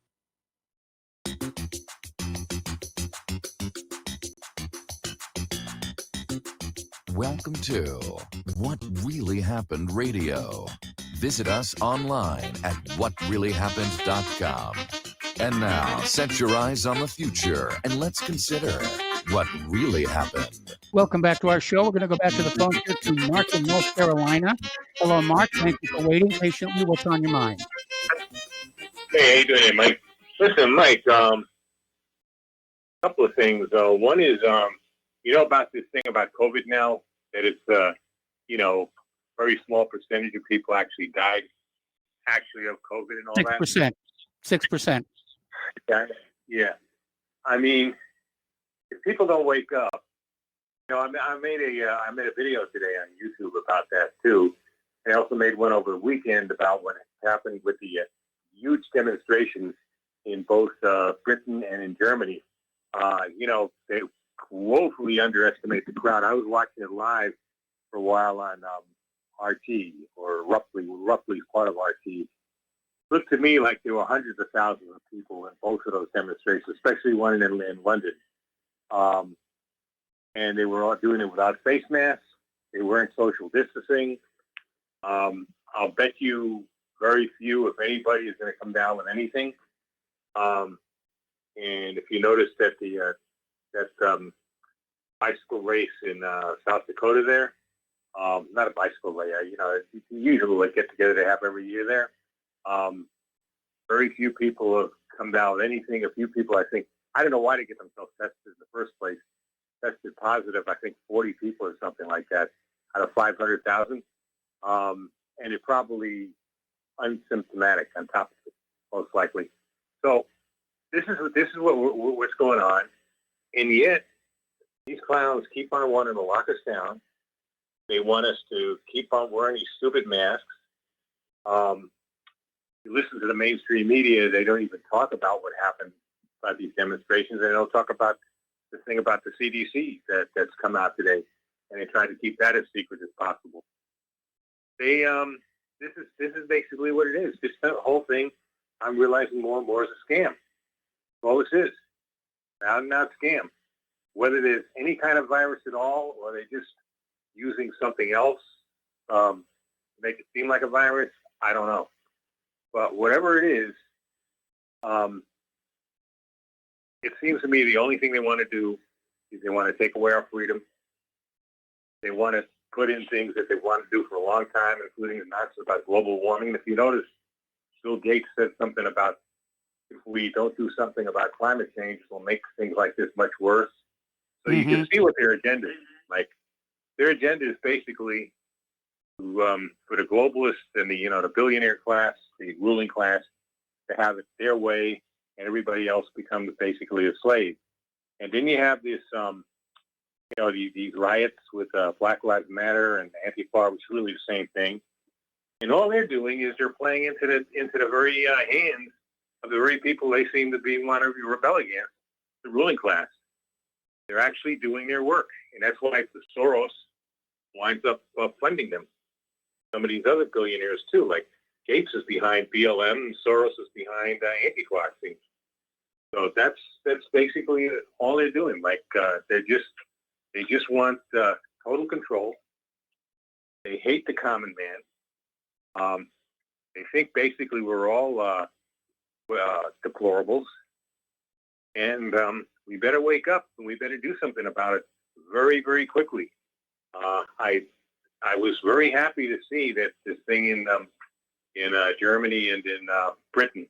Welcome to What Really Happened Radio. Visit us online at whatreallyhappened.com. And now, set your eyes on the future and let's consider what really happened. Welcome back to our show. We're going to go back to the phone here to Mark in North Carolina. Hello, Mark. Thank you for waiting patiently. What's on your mind? Hey, how you doing, Mike? Listen, Mike, a couple of things. One is, you know about this thing about COVID now, that it's, very small percentage of people actually died of COVID and all 6%. that? 6%. Yeah. I mean, if people don't wake up, I made a video today on YouTube about that too. I also made one over the weekend about what happened with the huge demonstrations in both Britain and in Germany. They woefully underestimate the crowd. I was watching it live for a while on RT, or roughly part of RT. Looked to me like there were hundreds of thousands of people in both of those demonstrations, especially one in London. And they were all doing it without face masks. They weren't social distancing. I'll bet you very few, if anybody, is going to come down with anything. And if you notice that that bicycle race in South Dakota there, not a bicycle race, usually they get together they have every year there. Very few people have come down with anything. A few people, I don't know why they get themselves tested in the first place. Tested positive, I think 40 people or something like that out of 500,000. And they're probably unsymptomatic on top of it, most likely. So this is what's going on, and yet these clowns keep on wanting to lock us down. They want us to keep on wearing these stupid masks. You listen to the mainstream media; they don't even talk about what happened by these demonstrations. They don't talk about the thing about the CDC that's come out today, and they try to keep that as secret as possible. They this is basically what it is. This whole thing, I'm realizing more and more is a scam. All this is, not scam. Whether there's any kind of virus at all, or they're just using something else to make it seem like a virus, I don't know. But whatever it is, it seems to me the only thing they want to do is they want to take away our freedom. They want to put in things that they want to do for a long time, including announcements about global warming. If you notice, Bill Gates said something about if we don't do something about climate change, we'll make things like this much worse. So you can see what their agenda is. Like, their agenda is basically to, for the globalists and the billionaire class, the ruling class, to have it their way, and everybody else becomes basically a slave. And then you have this, these riots with Black Lives Matter and Antifa, which is really the same thing. And all they're doing is they're playing into the very hands of the very people they seem to be want to rebel against, the ruling class. They're actually doing their work, and that's why the Soros winds up funding them. Some of these other billionaires too, like Gates is behind BLM, and Soros is behind Antifa. So that's basically all they're doing. Like they just want total control. They hate the common man. They think basically we're all deplorables, and we better wake up and we better do something about it very, very quickly. I was very happy to see that this thing in Germany and in Britain,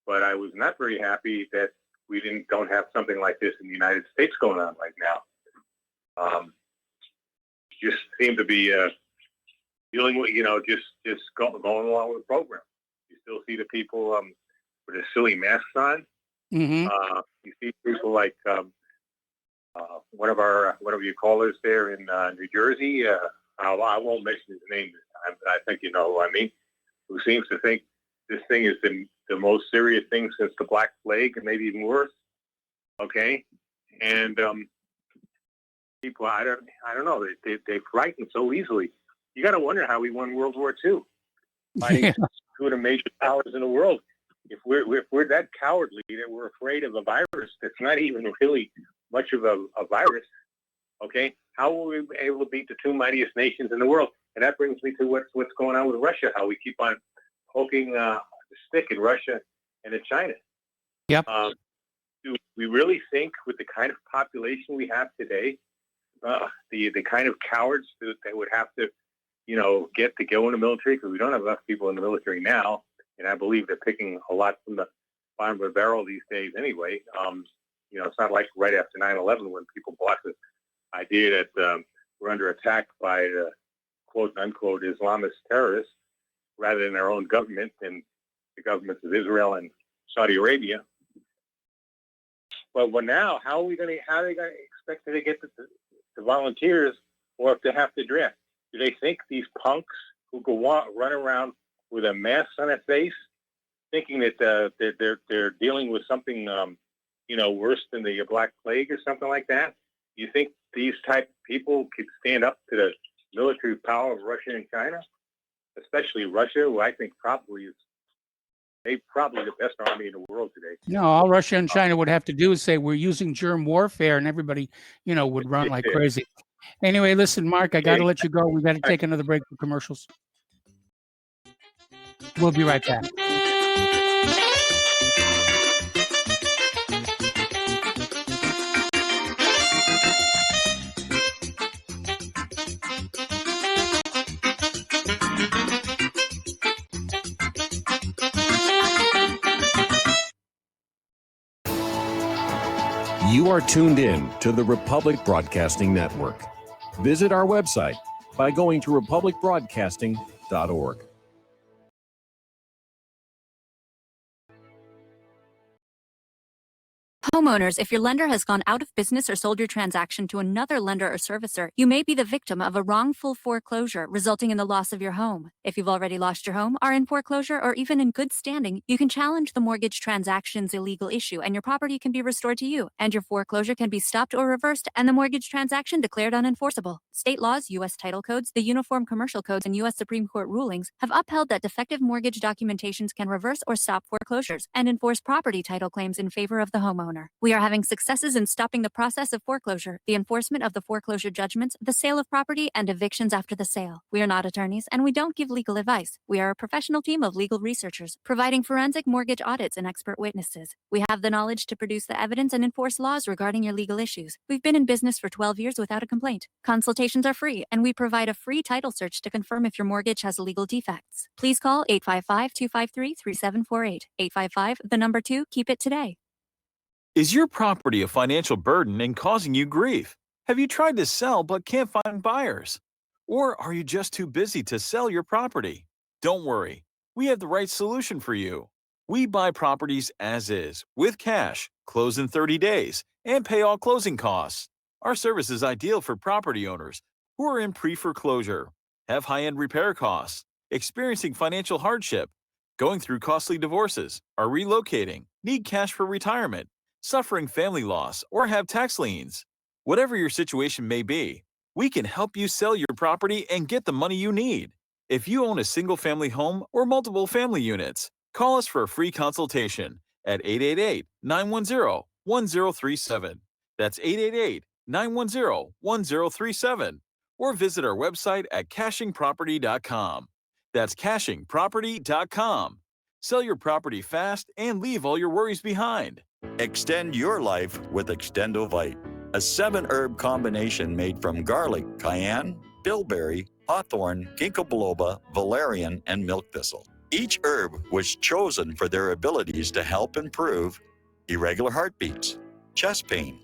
but I was not very happy that we don't have something like this in the United States going on right now. Just seem to be dealing with just going along with the program. You still see the people with the silly masks on. You see people like one of your callers there in New Jersey. I won't mention his name this time, but I think you know who I mean. Who seems to think this thing is the most serious thing since the Black Plague, and maybe even worse. Okay, and people, I don't know. They frighten so easily. You got to wonder how we won World War II, fighting two of the major powers in the world. If we're that cowardly that we're afraid of a virus that's not even really much of a virus, okay, how will we be able to beat the two mightiest nations in the world? And that brings me to what's going on with Russia, how we keep on poking the stick in Russia and in China. Yep. Do we really think with the kind of population we have today, the kind of cowards that would have to, get to go in the military, because we don't have enough people in the military now, and I believe they're picking a lot from the bottom of the barrel these days anyway. It's not like right after 9/11 when people bought the idea that we're under attack by the quote-unquote Islamist terrorists rather than our own government and the governments of Israel and Saudi Arabia. Well, now, how are they going to expect to get the volunteers, or if they have to draft? Do they think these punks who run around with a mask on their face, thinking that they're dealing with something, worse than the Black Plague or something like that? You think these type of people could stand up to the military power of Russia and China, especially Russia, who I think probably the best army in the world today? No, all Russia and China would have to do is say we're using germ warfare, and everybody, would run like crazy. Anyway, listen, Mark, I got to let you go. We got to take another break for commercials. We'll be right back. You are tuned in to the Republic Broadcasting Network. Visit our website by going to republicbroadcasting.org. Homeowners, if your lender has gone out of business or sold your transaction to another lender or servicer, you may be the victim of a wrongful foreclosure, resulting in the loss of your home. If you've already lost your home, are in foreclosure, or even in good standing, you can challenge the mortgage transaction's illegal issue, and your property can be restored to you, and your foreclosure can be stopped or reversed, and the mortgage transaction declared unenforceable. State laws, U.S. title codes, the Uniform Commercial Codes, and U.S. Supreme Court rulings have upheld that defective mortgage documentations can reverse or stop foreclosures and enforce property title claims in favor of the homeowner. We are having successes in stopping the process of foreclosure, the enforcement of the foreclosure judgments, the sale of property, and evictions after the sale. We are not attorneys, and we don't give legal advice. We are a professional team of legal researchers, providing forensic mortgage audits and expert witnesses. We have the knowledge to produce the evidence and enforce laws regarding your legal issues. We've been in business for 12 years without a complaint. Consultations are free, and we provide a free title search to confirm if your mortgage has legal defects. Please call 855-253-3748. 855, 2, keep it today. Is your property a financial burden and causing you grief? Have you tried to sell but can't find buyers? Or are you just too busy to sell your property? Don't worry, we have the right solution for you. We buy properties as is, with cash, close in 30 days, and pay all closing costs. Our service is ideal for property owners who are in pre-foreclosure, have high-end repair costs, experiencing financial hardship, going through costly divorces, are relocating, need cash for retirement, suffering family loss, or have tax liens. Whatever your situation may be, we can help you sell your property and get the money you need. If you own a single-family home or multiple family units, call us for a free consultation at 888-910-1037. That's 888-910-1037. Or visit our website at cachingproperty.com. That's cachingproperty.com. Sell your property fast and leave all your worries behind. Extend your life with Extendovite, a 7-herb combination made from garlic, cayenne, bilberry, hawthorn, ginkgo biloba, valerian, and milk thistle. Each herb was chosen for their abilities to help improve irregular heartbeats, chest pain,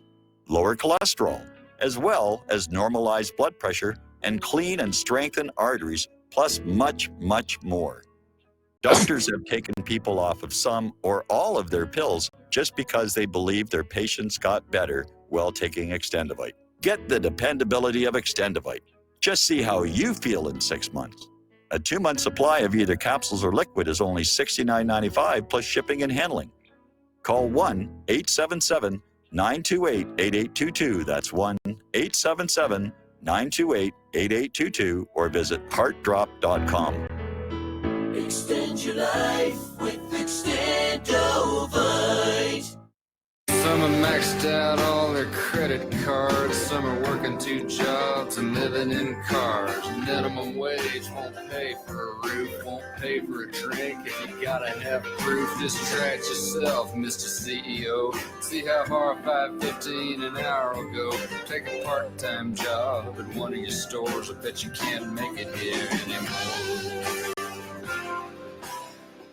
lower cholesterol, as well as normalize blood pressure and clean and strengthen arteries, plus much, much more. Doctors have taken people off of some or all of their pills just because they believe their patients got better while taking Extendovite. Get the dependability of Extendovite. Just see how you feel in 6 months. A 2-month supply of either capsules or liquid is only $69.95 plus shipping and handling. Call 1-877-928-8822. That's 1-877-928-8822 or visit heartdrop.com. Extend your life with Extendovite. Some are maxed out all their credit cards. Some are working 2 jobs and living in cars. Minimum wage won't pay for a roof, won't pay for a drink. If you gotta have proof, distract yourself, Mr. CEO. See how far $5.15 an hour will go. Take a part-time job at one of your stores. I bet you can't make it here anymore.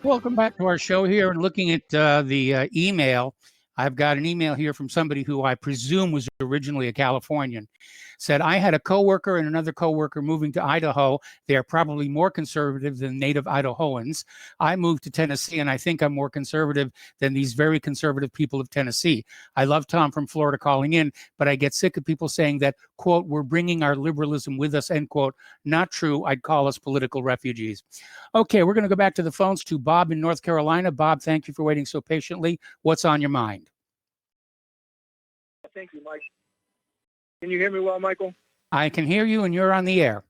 Welcome back to our show here, and looking at the email. I've got an email here from somebody who I presume was originally a Californian. Said, I had a coworker and another coworker moving to Idaho. They are probably more conservative than native Idahoans. I moved to Tennessee, and I think I'm more conservative than these very conservative people of Tennessee. I love Tom from Florida calling in, but I get sick of people saying that, quote, we're bringing our liberalism with us, end quote. Not true. I'd call us political refugees. Okay, we're going to go back to the phones to Bob in North Carolina. Bob, thank you for waiting so patiently. What's on your mind? Thank you, Mike. Can you hear me well, Michael? I can hear you, and you're on the air.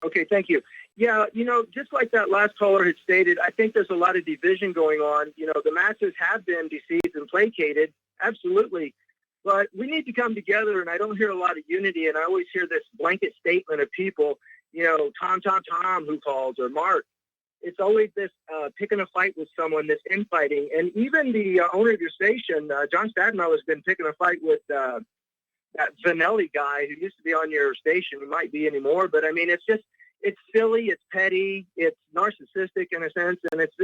Okay, thank you. Yeah, just like that last caller had stated, I think there's a lot of division going on. The masses have been deceived and placated, absolutely. But we need to come together, and I don't hear a lot of unity, and I always hear this blanket statement of people, Tom who calls, or Mark. It's always this picking a fight with someone, this infighting. And even the owner of your station, John Stadmiller, has been picking a fight with that Vanelli guy who used to be on your station. He might be anymore. But, I mean, it's silly, it's petty, it's narcissistic in a sense. And it's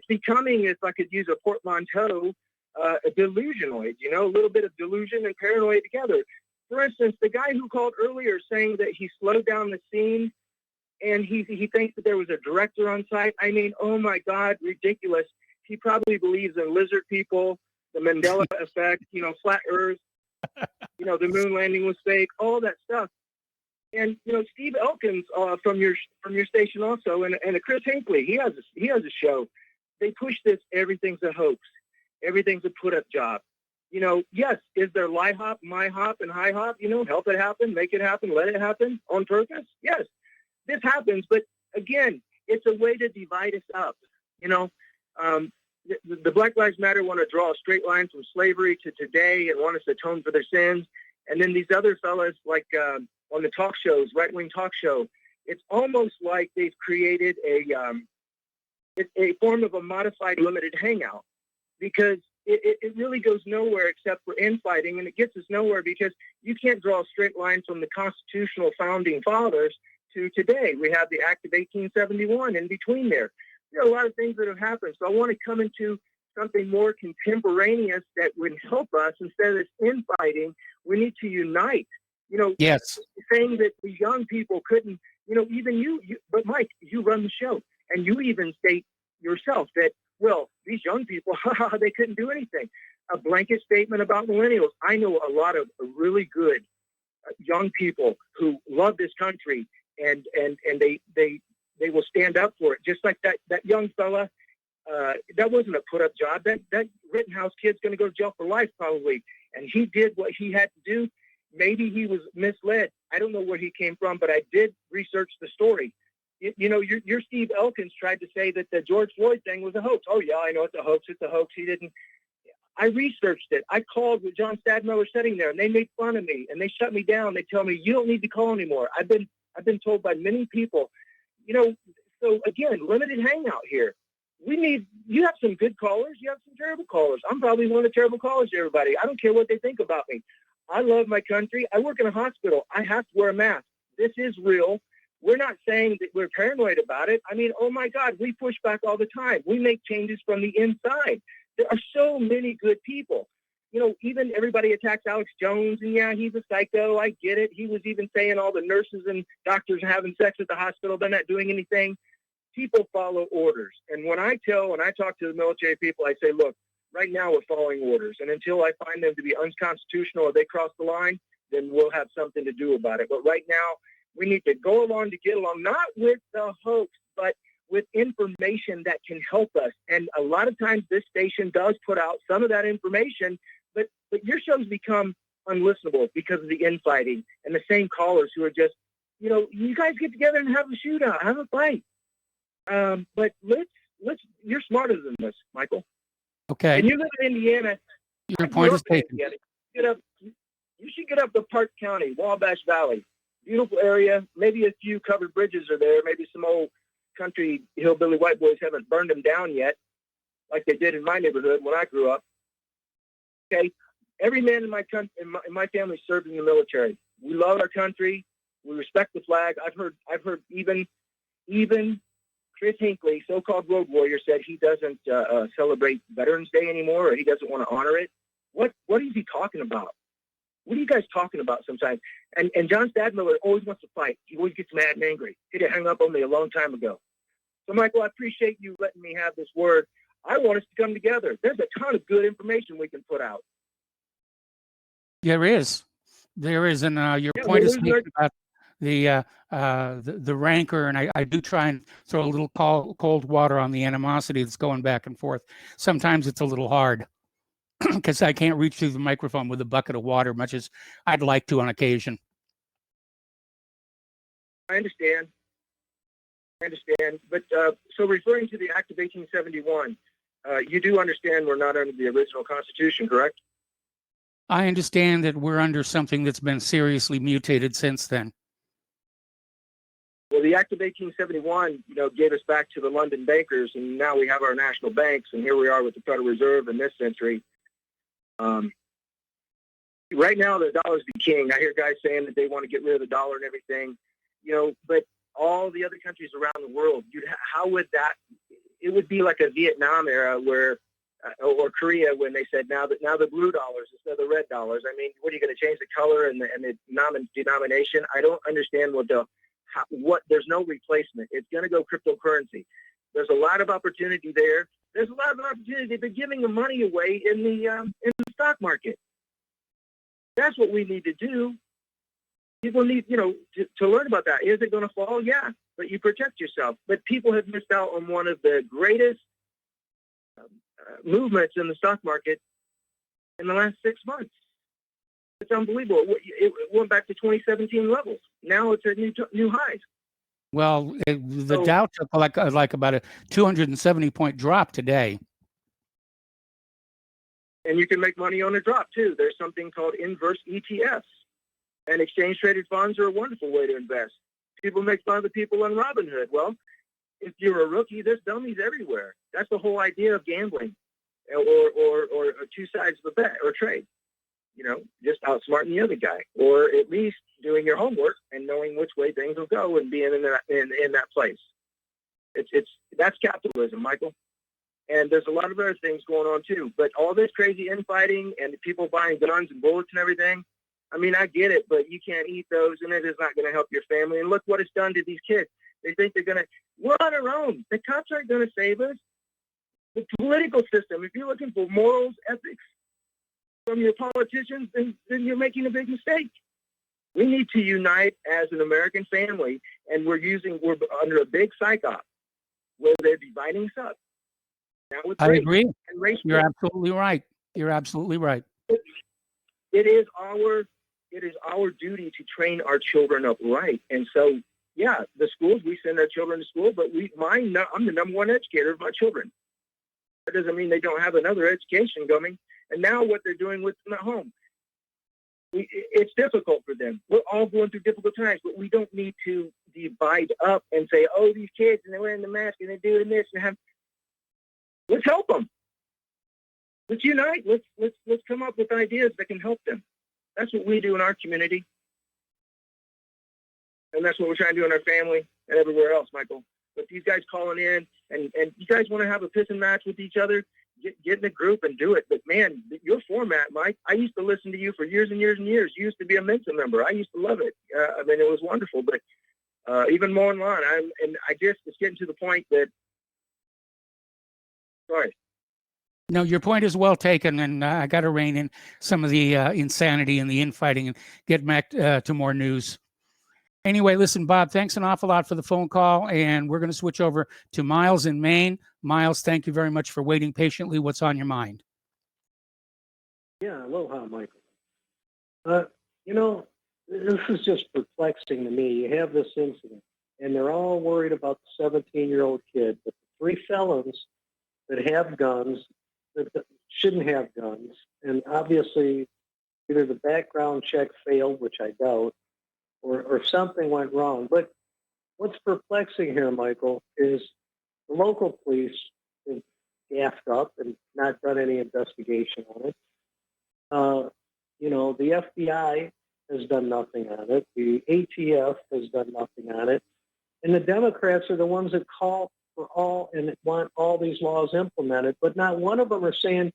becoming, if I could use a portmanteau, a delusionoid, a little bit of delusion and paranoia together. For instance, the guy who called earlier saying that he slowed down the scene and he thinks that there was a director on site. I mean, oh my God, ridiculous. He probably believes in lizard people. the Mandela effect, flat Earth, the moon landing was fake, all that stuff. And Steve Elkins from your station also, and Chris Hinckley, he has a show. They push this. Everything's a hoax. Everything's a put up job. Yes, is there lie hop, my hop, and high hop? Help it happen, make it happen, let it happen on purpose. Yes, this happens, but again, it's a way to divide us up. The Black Lives Matter want to draw a straight line from slavery to today and want us to atone for their sins. And then these other fellas, like on the talk shows, right-wing talk show, it's almost like they've created a form of a modified limited hangout, because it really goes nowhere except for infighting, and it gets us nowhere because you can't draw a straight line from the constitutional founding fathers to today. We have the Act of 1871 in between there. There are a lot of things that have happened. So I want to come into something more contemporaneous that would help us. Instead of this infighting, we need to unite. Yes. Saying that the young people couldn't, even you, but Mike, you run the show, and you even state yourself that, well, these young people, they couldn't do anything. A blanket statement about millennials. I know a lot of really good young people who love this country, and they will stand up for it. Just like that young fella, that wasn't a put-up job. That Rittenhouse kid's going to go to jail for life probably, and he did what he had to do. Maybe he was misled. I don't know where he came from, but I did research the story. Your Steve Elkins tried to say that the George Floyd thing was a hoax. Oh, yeah, I know it's a hoax. It's a hoax. He didn't. I researched it. I called with John Stadmiller sitting there, and they made fun of me, and they shut me down. They tell me, you don't need to call anymore. I've been told by many people, so again, limited hangout here. You have some good callers. You have some terrible callers. I'm probably one of the terrible callers to everybody. I don't care what they think about me. I love my country. I work in a hospital. I have to wear a mask. This is real. We're not saying that we're paranoid about it. I mean, oh my God, we push back all the time. We make changes from the inside. There are so many good people. Even everybody attacks Alex Jones, and yeah, he's a psycho. I get it. He was even saying all the nurses and doctors are having sex at the hospital. They're not doing anything. People follow orders. And when I talk to the military people, I say, look, right now we're following orders. And until I find them to be unconstitutional or they cross the line, then we'll have something to do about it. But right now, we need to go along to get along, not with the hoax, but with information that can help us. And a lot of times this station does put out some of that information, but your shows become unlistenable because of the infighting and the same callers who are just, you guys get together and have a shootout, have a fight. But you're smarter than this, Michael. Okay. And you live in Indiana. Your point is taken. You should get up to Park County, Wabash Valley. Beautiful area. Maybe a few covered bridges are there. Maybe some old country hillbilly white boys haven't burned them down yet, like they did in my neighborhood when I grew up. Okay. Every man in my country, in my family served in the military. We love our country. We respect the flag. I've heard even Chris Hinckley, so-called road warrior, said he doesn't celebrate Veterans Day anymore, or he doesn't want to honor it. What is he talking about? What are you guys talking about sometimes? And John Stadmiller always wants to fight. He always gets mad and angry. He'd have hung up on me a long time ago. So, Michael, I appreciate you letting me have this word. I want us to come together. There's a ton of good information we can put out. There is, and your point is about the rancor, and I do try and throw a little cold water on the animosity that's going back and forth. Sometimes it's a little hard because I can't reach through the microphone with a bucket of water, much as I'd like to on occasion. I understand. But so referring to the Act of 1871, you do understand we're not under the original Constitution, correct? I understand that we're under something that's been seriously mutated since then. Well, the Act of 1871, gave us back to the London bankers, and now we have our national banks, and here we are with the Federal Reserve in this century. Right now, the dollar's the king. I hear guys saying that they want to get rid of the dollar and everything, but all the other countries around the world, how would that? It would be like a Vietnam era where, or Korea, when they said now the blue dollars instead of the red dollars. I mean, what are you going to change the color and the denomination? I don't understand what there's no replacement. It's going to go cryptocurrency. There's a lot of opportunity there. There's a lot of opportunity. They've been giving the money away in the stock market. That's what we need to do. People need, to learn about that. Is it going to fall? Yeah, but you protect yourself. But people have missed out on one of the greatest movements in the stock market in the last 6 months. It's unbelievable. It went back to 2017 levels. Now it's at new highs. Well, the Dow took like about a 270-point drop today. And you can make money on a drop, too. There's something called inverse ETFs. And exchange-traded funds are a wonderful way to invest. People make fun of the people on Robinhood. Well, if you're a rookie, there's dummies everywhere. That's the whole idea of gambling or two sides of a bet or trade. Just outsmarting the other guy, or at least doing your homework and knowing which way things will go and being in that place. That's capitalism, Michael. And there's a lot of other things going on too. But all this crazy infighting and people buying guns and bullets and everything, I mean, I get it, but you can't eat those, and it is not going to help your family. And look what it's done to these kids. They think we're on our own. The cops aren't going to save us. The political system, if you're looking for morals, ethics from your politicians, then you're making a big mistake. We need to unite as an American family, and we're under a big psyop where they're dividing us up. Now with I agree. And race. You're absolutely right. You're absolutely right. It is our duty to train our children up right. And so, yeah, the schools, we send our children to school, but I'm the number one educator of my children. That doesn't mean they don't have another education coming. And now what they're doing with them at home, it's difficult for them. We're all going through difficult times, but we don't need to divide up and say, oh, these kids, and they're wearing the mask, and they're doing this, and let's help them. Let's unite. Let's come up with ideas that can help them. That's what we do in our community. And that's what we're trying to do in our family and everywhere else, Michael. But these guys calling in, and you guys want to have a pissing match with each other, get in a group and do it. But, man, your format, Mike, I used to listen to you for years and years and years. You used to be a Mensa member. I used to love it. I mean, it was wonderful. But even more online, it's getting to the point that, sorry. No, your point is well taken, and I got to rein in some of the insanity and the infighting and get back to more news. Anyway, listen, Bob, thanks an awful lot for the phone call, and we're going to switch over to Miles in Maine. Miles, thank you very much for waiting patiently. What's on your mind? Yeah, aloha, Michael. This is just perplexing to me. You have this incident, and they're all worried about the 17-year-old kid, but the three felons that have guns that shouldn't have guns, and obviously either the background check failed, which I doubt, or something went wrong. But what's perplexing here, Michael, is the local police have gaffed up and not done any investigation on it. The FBI has done nothing on it. The ATF has done nothing on it. And the Democrats are the ones that call for all and want all these laws implemented, but not one of them are saying,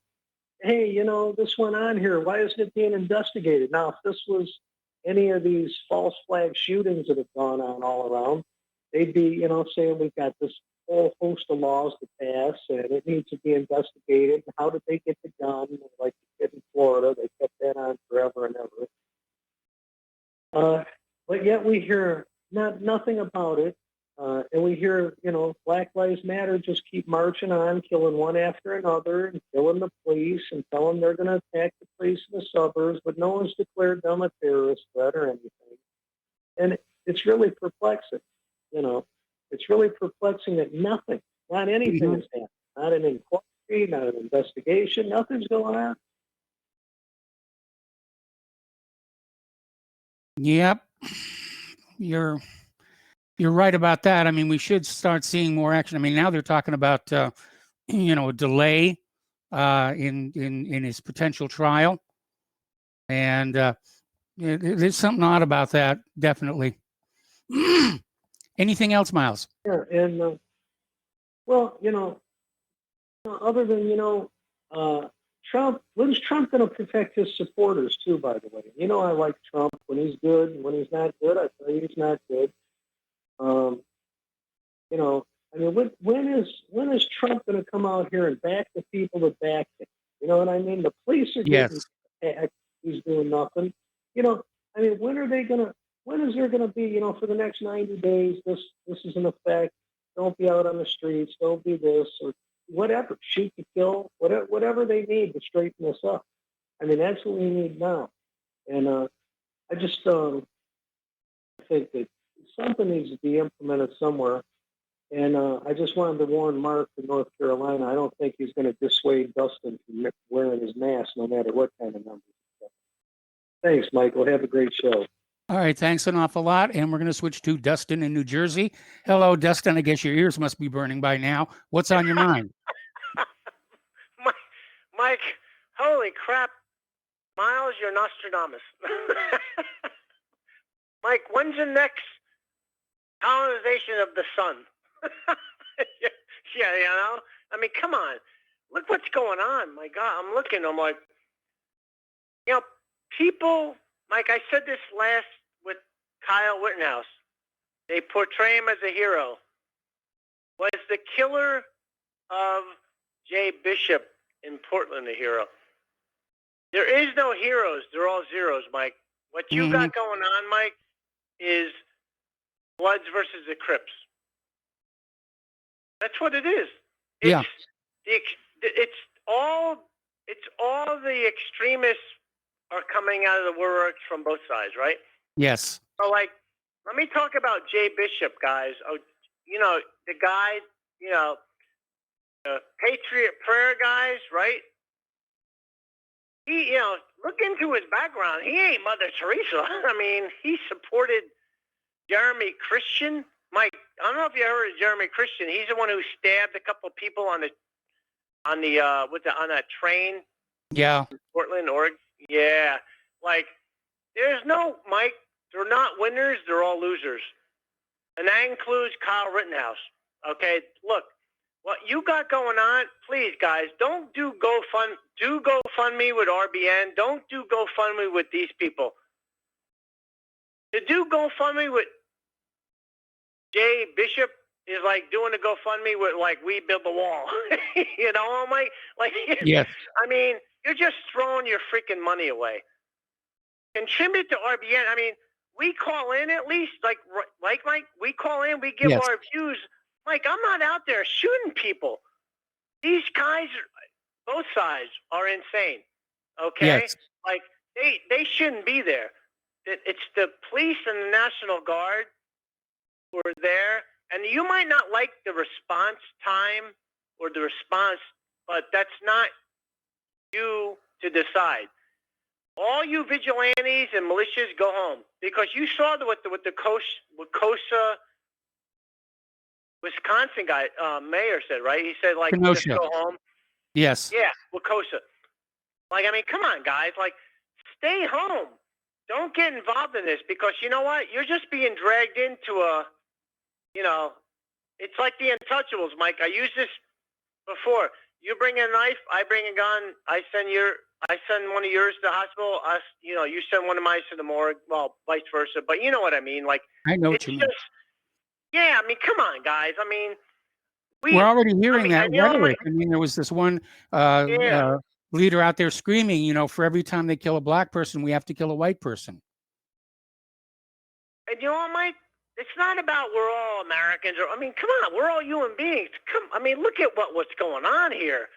hey, this went on here. Why isn't it being investigated? Now, if this was any of these false flag shootings that have gone on all around, they'd be, saying we've got this whole host of laws to pass and it needs to be investigated. How did they get the gun? Like the kid in Florida, they kept that on forever and ever. But yet we hear nothing about it. And we hear, Black Lives Matter just keep marching on, killing one after another and killing the police and telling them they're going to attack the police in the suburbs, but no one's declared them a terrorist threat or anything. And it's really perplexing, It's really perplexing that nothing, not anything has happened. Not an inquiry, not an investigation, nothing's going on. Yep. You're right about that. I mean, we should start seeing more action. I mean, now they're talking about, a delay in his potential trial. And there's something odd about that, definitely. Anything else, Miles? Yeah, and, other than, Trump, when's Trump going to protect his supporters, too, by the way? I like Trump when he's good. When he's not good, I tell you he's not good. I mean, when is Trump going to come out here and back the people that back him? You know what I mean? The police are getting attacked. He's doing nothing. You know, I mean, when is there going to be, you know, for the next 90 days, this is in effect. Don't be out on the streets. Don't be this or whatever. Shoot to kill. Whatever they need to straighten this up. I mean, that's what we need now. And I just think that something needs to be implemented somewhere. And I just wanted to warn Mark in North Carolina. I don't think he's going to dissuade Dustin from wearing his mask, no matter what kind of numbers. Thanks, Michael. Have a great show. All right, thanks an awful lot. And we're going to switch to Dustin in New Jersey. Hello, Dustin. I guess your ears must be burning by now. What's on your mind? Mike, holy crap. Miles, you're Nostradamus. Mike, when's the next colonization of the sun? Yeah, you know? I mean, come on. Look what's going on. My God, I'm like, you know, people, Mike, I said this last with Kyle Rittenhouse. They portray him as a hero. Was the killer of Jay Bishop in Portland a hero? There is no heroes. They're all zeros, Mike. What you got going on, Mike, is Bloods versus the Crips. That's what it is. It's all the extremists are coming out of the woodworks from both sides, right? Yes. So, like, let me talk about Jay Bishop, guys. Oh, you know, the guy, you know, the Patriot Prayer guys, right? He, you know, look into his background. He ain't Mother Teresa. I mean, he supported Jeremy Christian. Mike, I don't know if you heard of Jeremy Christian. He's the one who stabbed a couple of people on that train. Yeah. In Portland, Oregon. Yeah. Like, there's no, Mike, they're not winners, they're all losers. And that includes Kyle Rittenhouse. Okay? Look, what you got going on, please, guys, don't do GoFundMe with RBN. Don't do GoFundMe with these people. To do GoFundMe with Jay Bishop is like doing a GoFundMe with, like, We Build the Wall. You know, Mike? Like, yes. I mean, you're just throwing your freaking money away. Contribute to RBN. I mean, we call in at least, like Mike, we call in, we give our views. Like, I'm not out there shooting people. These guys, both sides, are insane. Okay? Yes. Like, they shouldn't be there. It's the police and the National Guard who are there. And you might not like the response time or the response, but that's not you to decide. All you vigilantes and militias, go home, because you saw what the Waukesha, Wisconsin guy, mayor said, right? He said, like, just go home. Yes. Yeah, Waukesha. Like, I mean, come on, guys. Like, stay home. Don't get involved in this, because you know what? You're just being dragged into a, you know, it's like the Untouchables, Mike. I used this before. You bring a knife, I bring a gun. I send one of yours to the hospital. You send one of mine to the morgue. Well, vice versa. But you know what I mean. Like, I know what you mean. Yeah, I mean, come on, guys. I mean, we're already hearing that rhetoric. I mean, there was this one leader out there screaming, you know, for every time they kill a black person, we have to kill a white person. And you know what, Mike? It's not about we're all Americans. I mean, come on, we're all human beings. I mean, look at what's going on here.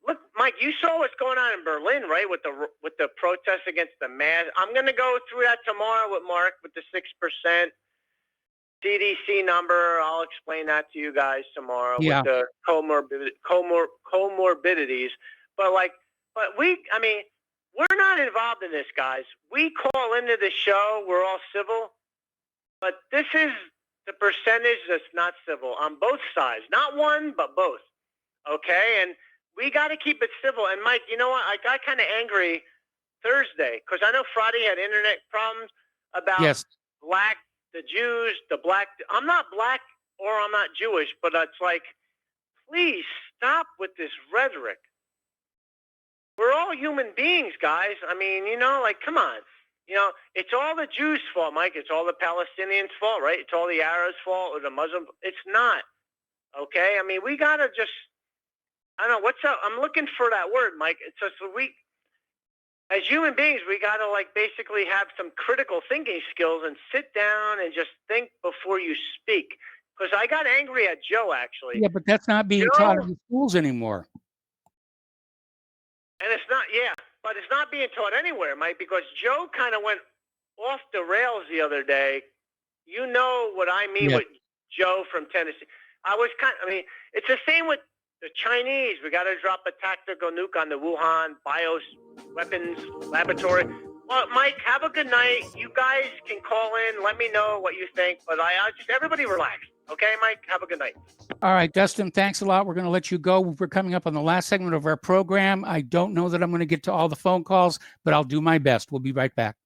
Look, Mike, you saw what's going on in Berlin, right? With the protests against the mask. I'm going to go through that tomorrow with Mark with the 6% CDC number. I'll explain that to you guys tomorrow with the comorbidities. But we're not involved in this, guys. We call into the show. We're all civil. But this is the percentage that's not civil on both sides. Not one, but both. Okay? And we got to keep it civil. And, Mike, you know what? I got kind of angry Thursday because I know Friday had internet problems about the Jews, the black. I'm not black or I'm not Jewish, but it's like, please stop with this rhetoric. We're all human beings, guys. I mean, you know, like, come on. You know, it's all the Jews' fault, Mike. It's all the Palestinians' fault, right? It's all the Arabs' fault or the Muslims. It's not. Okay? I mean, we got to just, I don't know, what's up? I'm looking for that word, Mike. It's just as human beings, we got to like basically have some critical thinking skills and sit down and just think before you speak. Because I got angry at Joe, actually. Yeah, but that's not being taught in the schools anymore. And it's not, but it's not being taught anywhere, Mike, because Joe kind of went off the rails the other day. You know what I mean with Joe from Tennessee. It's the same with the Chinese. We got to drop a tactical nuke on the Wuhan bioweapons laboratory. Well, Mike, have a good night. You guys can call in. Let me know what you think. But everybody relax. Okay, Mike? Have a good night. All right, Dustin, thanks a lot. We're going to let you go. We're coming up on the last segment of our program. I don't know that I'm going to get to all the phone calls, but I'll do my best. We'll be right back.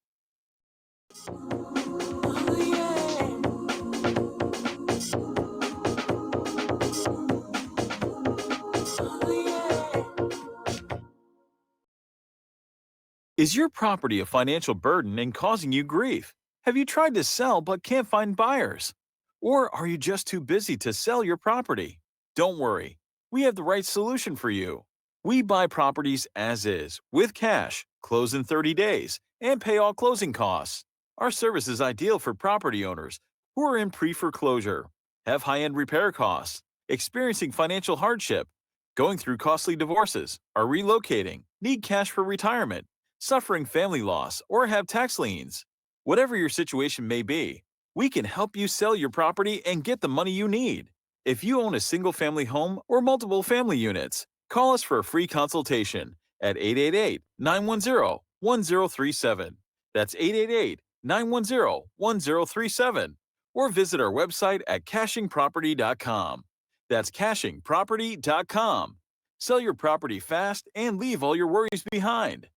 Is your property a financial burden and causing you grief? Have you tried to sell but can't find buyers? Or are you just too busy to sell your property? Don't worry, we have the right solution for you. We buy properties as is, with cash, close in 30 days, and pay all closing costs. Our service is ideal for property owners who are in pre-foreclosure, have high-end repair costs, experiencing financial hardship, going through costly divorces, are relocating, need cash for retirement, suffering family loss, or have tax liens. Whatever your situation may be, we can help you sell your property and get the money you need. If you own a single-family home or multiple family units, call us for a free consultation at 888-910-1037. That's 888-910-1037. Or visit our website at cashingproperty.com. That's cashingproperty.com. Sell your property fast and leave all your worries behind.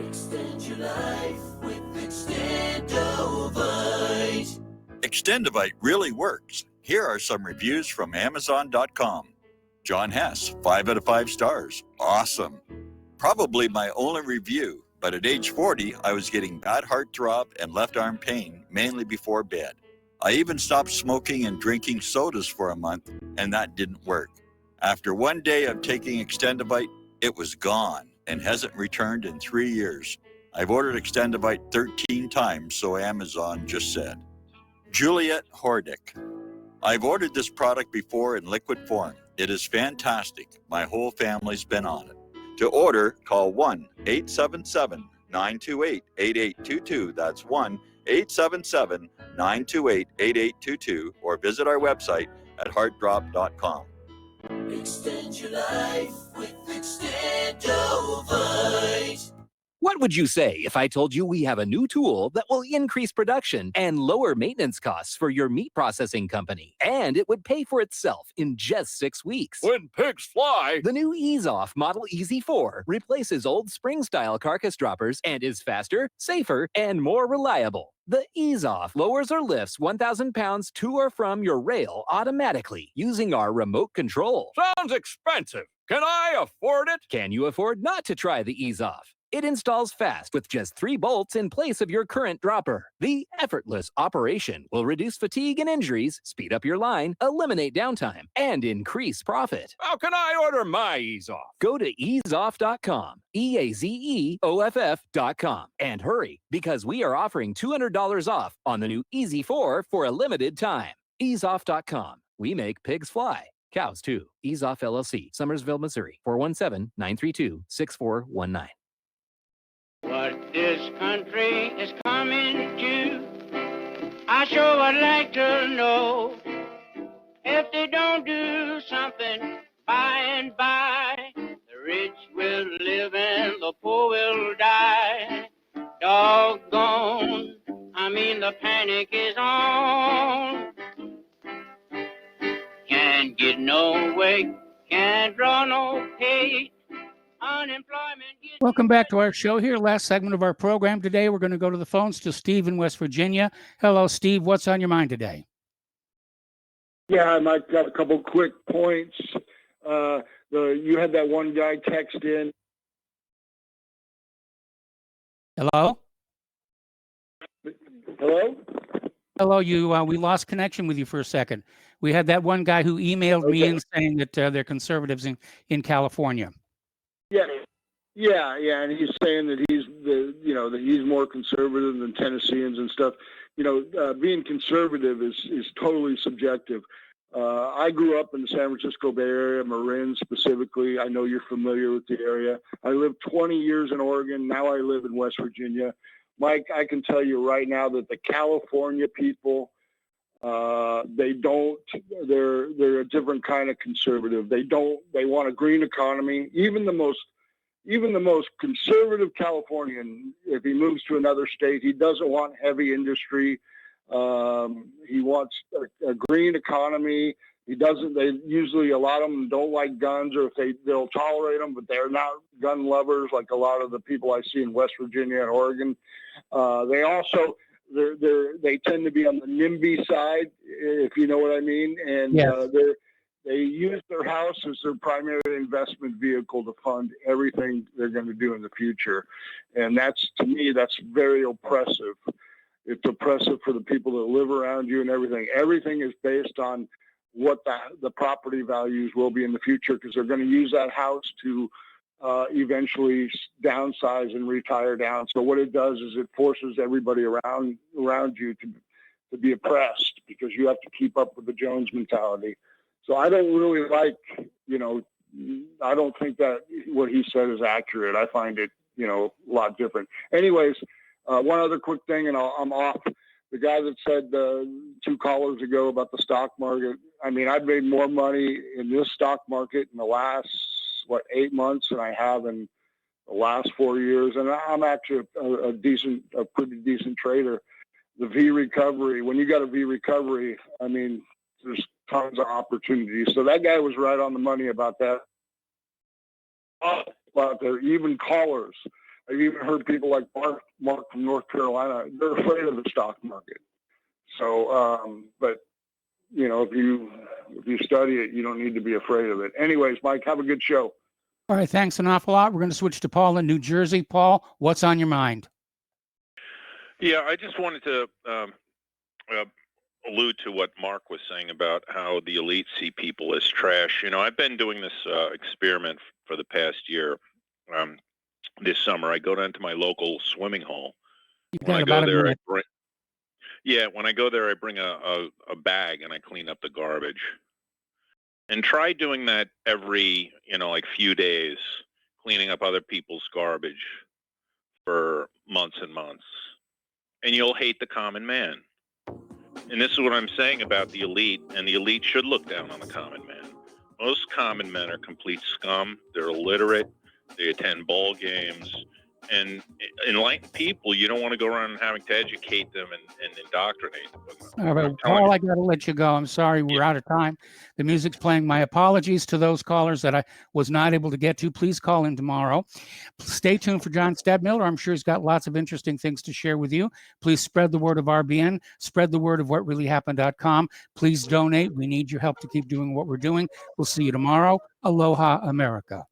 Extend your life with Extendovite. Extendovite really works. Here are some reviews from Amazon.com. John Hess, 5 out of 5 stars. Awesome. Probably my only review, but at age 40, I was getting bad heartthrob and left arm pain, mainly before bed. I even stopped smoking and drinking sodas for a month, and that didn't work. After one day of taking Extendovite, it was gone and hasn't returned in 3 years. I've ordered Extendovite 13 times, so Amazon just said. Juliet Hordick. I've ordered this product before in liquid form. It is fantastic. My whole family's been on it. To order, call 1-877-928-8822. That's 1-877-928-8822, or visit our website at heartdrop.com. Extend your life with Extendovite. What would you say if I told you we have a new tool that will increase production and lower maintenance costs for your meat processing company? And it would pay for itself in just 6 weeks. When pigs fly! The new EaseOff Model Easy 4 replaces old spring-style carcass droppers and is faster, safer, and more reliable. The EaseOff lowers or lifts 1,000 pounds to or from your rail automatically using our remote control. Sounds expensive. Can I afford it? Can you afford not to try the EaseOff? It installs fast with just 3 bolts in place of your current dropper. The effortless operation will reduce fatigue and injuries, speed up your line, eliminate downtime, and increase profit. How can I order my EaseOff? Go to easeoff.com, EAZEOFF.com, and hurry because we are offering $200 off on the new Easy 4 for a limited time. Easeoff.com. We make pigs fly. Cows too. EaseOff LLC, Summersville, Missouri, 417-932-6419. What this country is coming to, I sure would like to know. If they don't do something by and by, the rich will live and the poor will die. Doggone, the panic is on. Can't get no way, can't draw no pay. Welcome back to our show here. Last segment of our program today. We're going to go to the phones to Steve in West Virginia. Hello, Steve. What's on your mind today? Yeah, I might got a couple quick points. You had that one guy text in. Hello? Hello? Hello, you. We lost connection with you for a second. We had that one guy who emailed me in saying that they're conservatives in California. Yeah, and he's saying that that he's more conservative than Tennesseans and stuff. Being conservative is totally subjective. I grew up in the San Francisco Bay Area, Marin specifically. I know you're familiar with the area. I lived 20 years in Oregon. Now I live in West Virginia. Mike, I can tell you right now that the California people, they're a different kind of conservative. They want a green economy. Even the most conservative Californian, if he moves to another state, he doesn't want heavy industry. He wants a green economy. They usually, a lot of them don't like guns, or if they'll tolerate them, but they're not gun lovers like a lot of the people I see in West Virginia and Oregon. They also, they tend to be on the NIMBY side, if you know what I mean. And yes. They use their house as their primary investment vehicle to fund everything they're going to do in the future. And to me, that's very oppressive. It's oppressive for the people that live around you and everything. Everything is based on what the property values will be in the future, because they're going to use that house to eventually downsize and retire down. So what it does is it forces everybody around you to be oppressed, because you have to keep up with the Jones mentality. So I don't really I don't think that what he said is accurate. I find it, a lot different. Anyways, one other quick thing, and I'm off. The guy that said 2 callers ago about the stock market, I mean, I've made more money in this stock market in the last, 8 months than I have in the last 4 years. And I'm actually a pretty decent trader. The V recovery, when you got a V recovery, I mean, there's tons of opportunities. So that guy was right on the money about that. Out there, even callers. I've even heard people like Mark from North Carolina, they're afraid of the stock market. So, but if you study it, you don't need to be afraid of it. Anyways, Mike, have a good show. All right, thanks an awful lot. We're going to switch to Paul in New Jersey. Paul, what's on your mind? Yeah, I just wanted to allude to what Mark was saying about how the elite see people as trash. I've been doing this experiment for the past year. This summer, I go down to my local swimming hole. When I go there, I bring a bag and I clean up the garbage. And try doing that every, few days, cleaning up other people's garbage for months and months. And you'll hate the common man. And this is what I'm saying about the elite, and the elite should look down on the common man. Most common men are complete scum. They're illiterate. They attend ball games. And enlightened people, you don't want to go around having to educate them and indoctrinate them. All right, Paul, I got to let you go. I'm sorry, we're out of time. The music's playing. My apologies to those callers that I was not able to get to. Please call in tomorrow. Stay tuned for John Stadtmiller. I'm sure he's got lots of interesting things to share with you. Please spread the word of RBN. Spread the word of whatreallyhappened.com. Please donate. We need your help to keep doing what we're doing. We'll see you tomorrow. Aloha, America.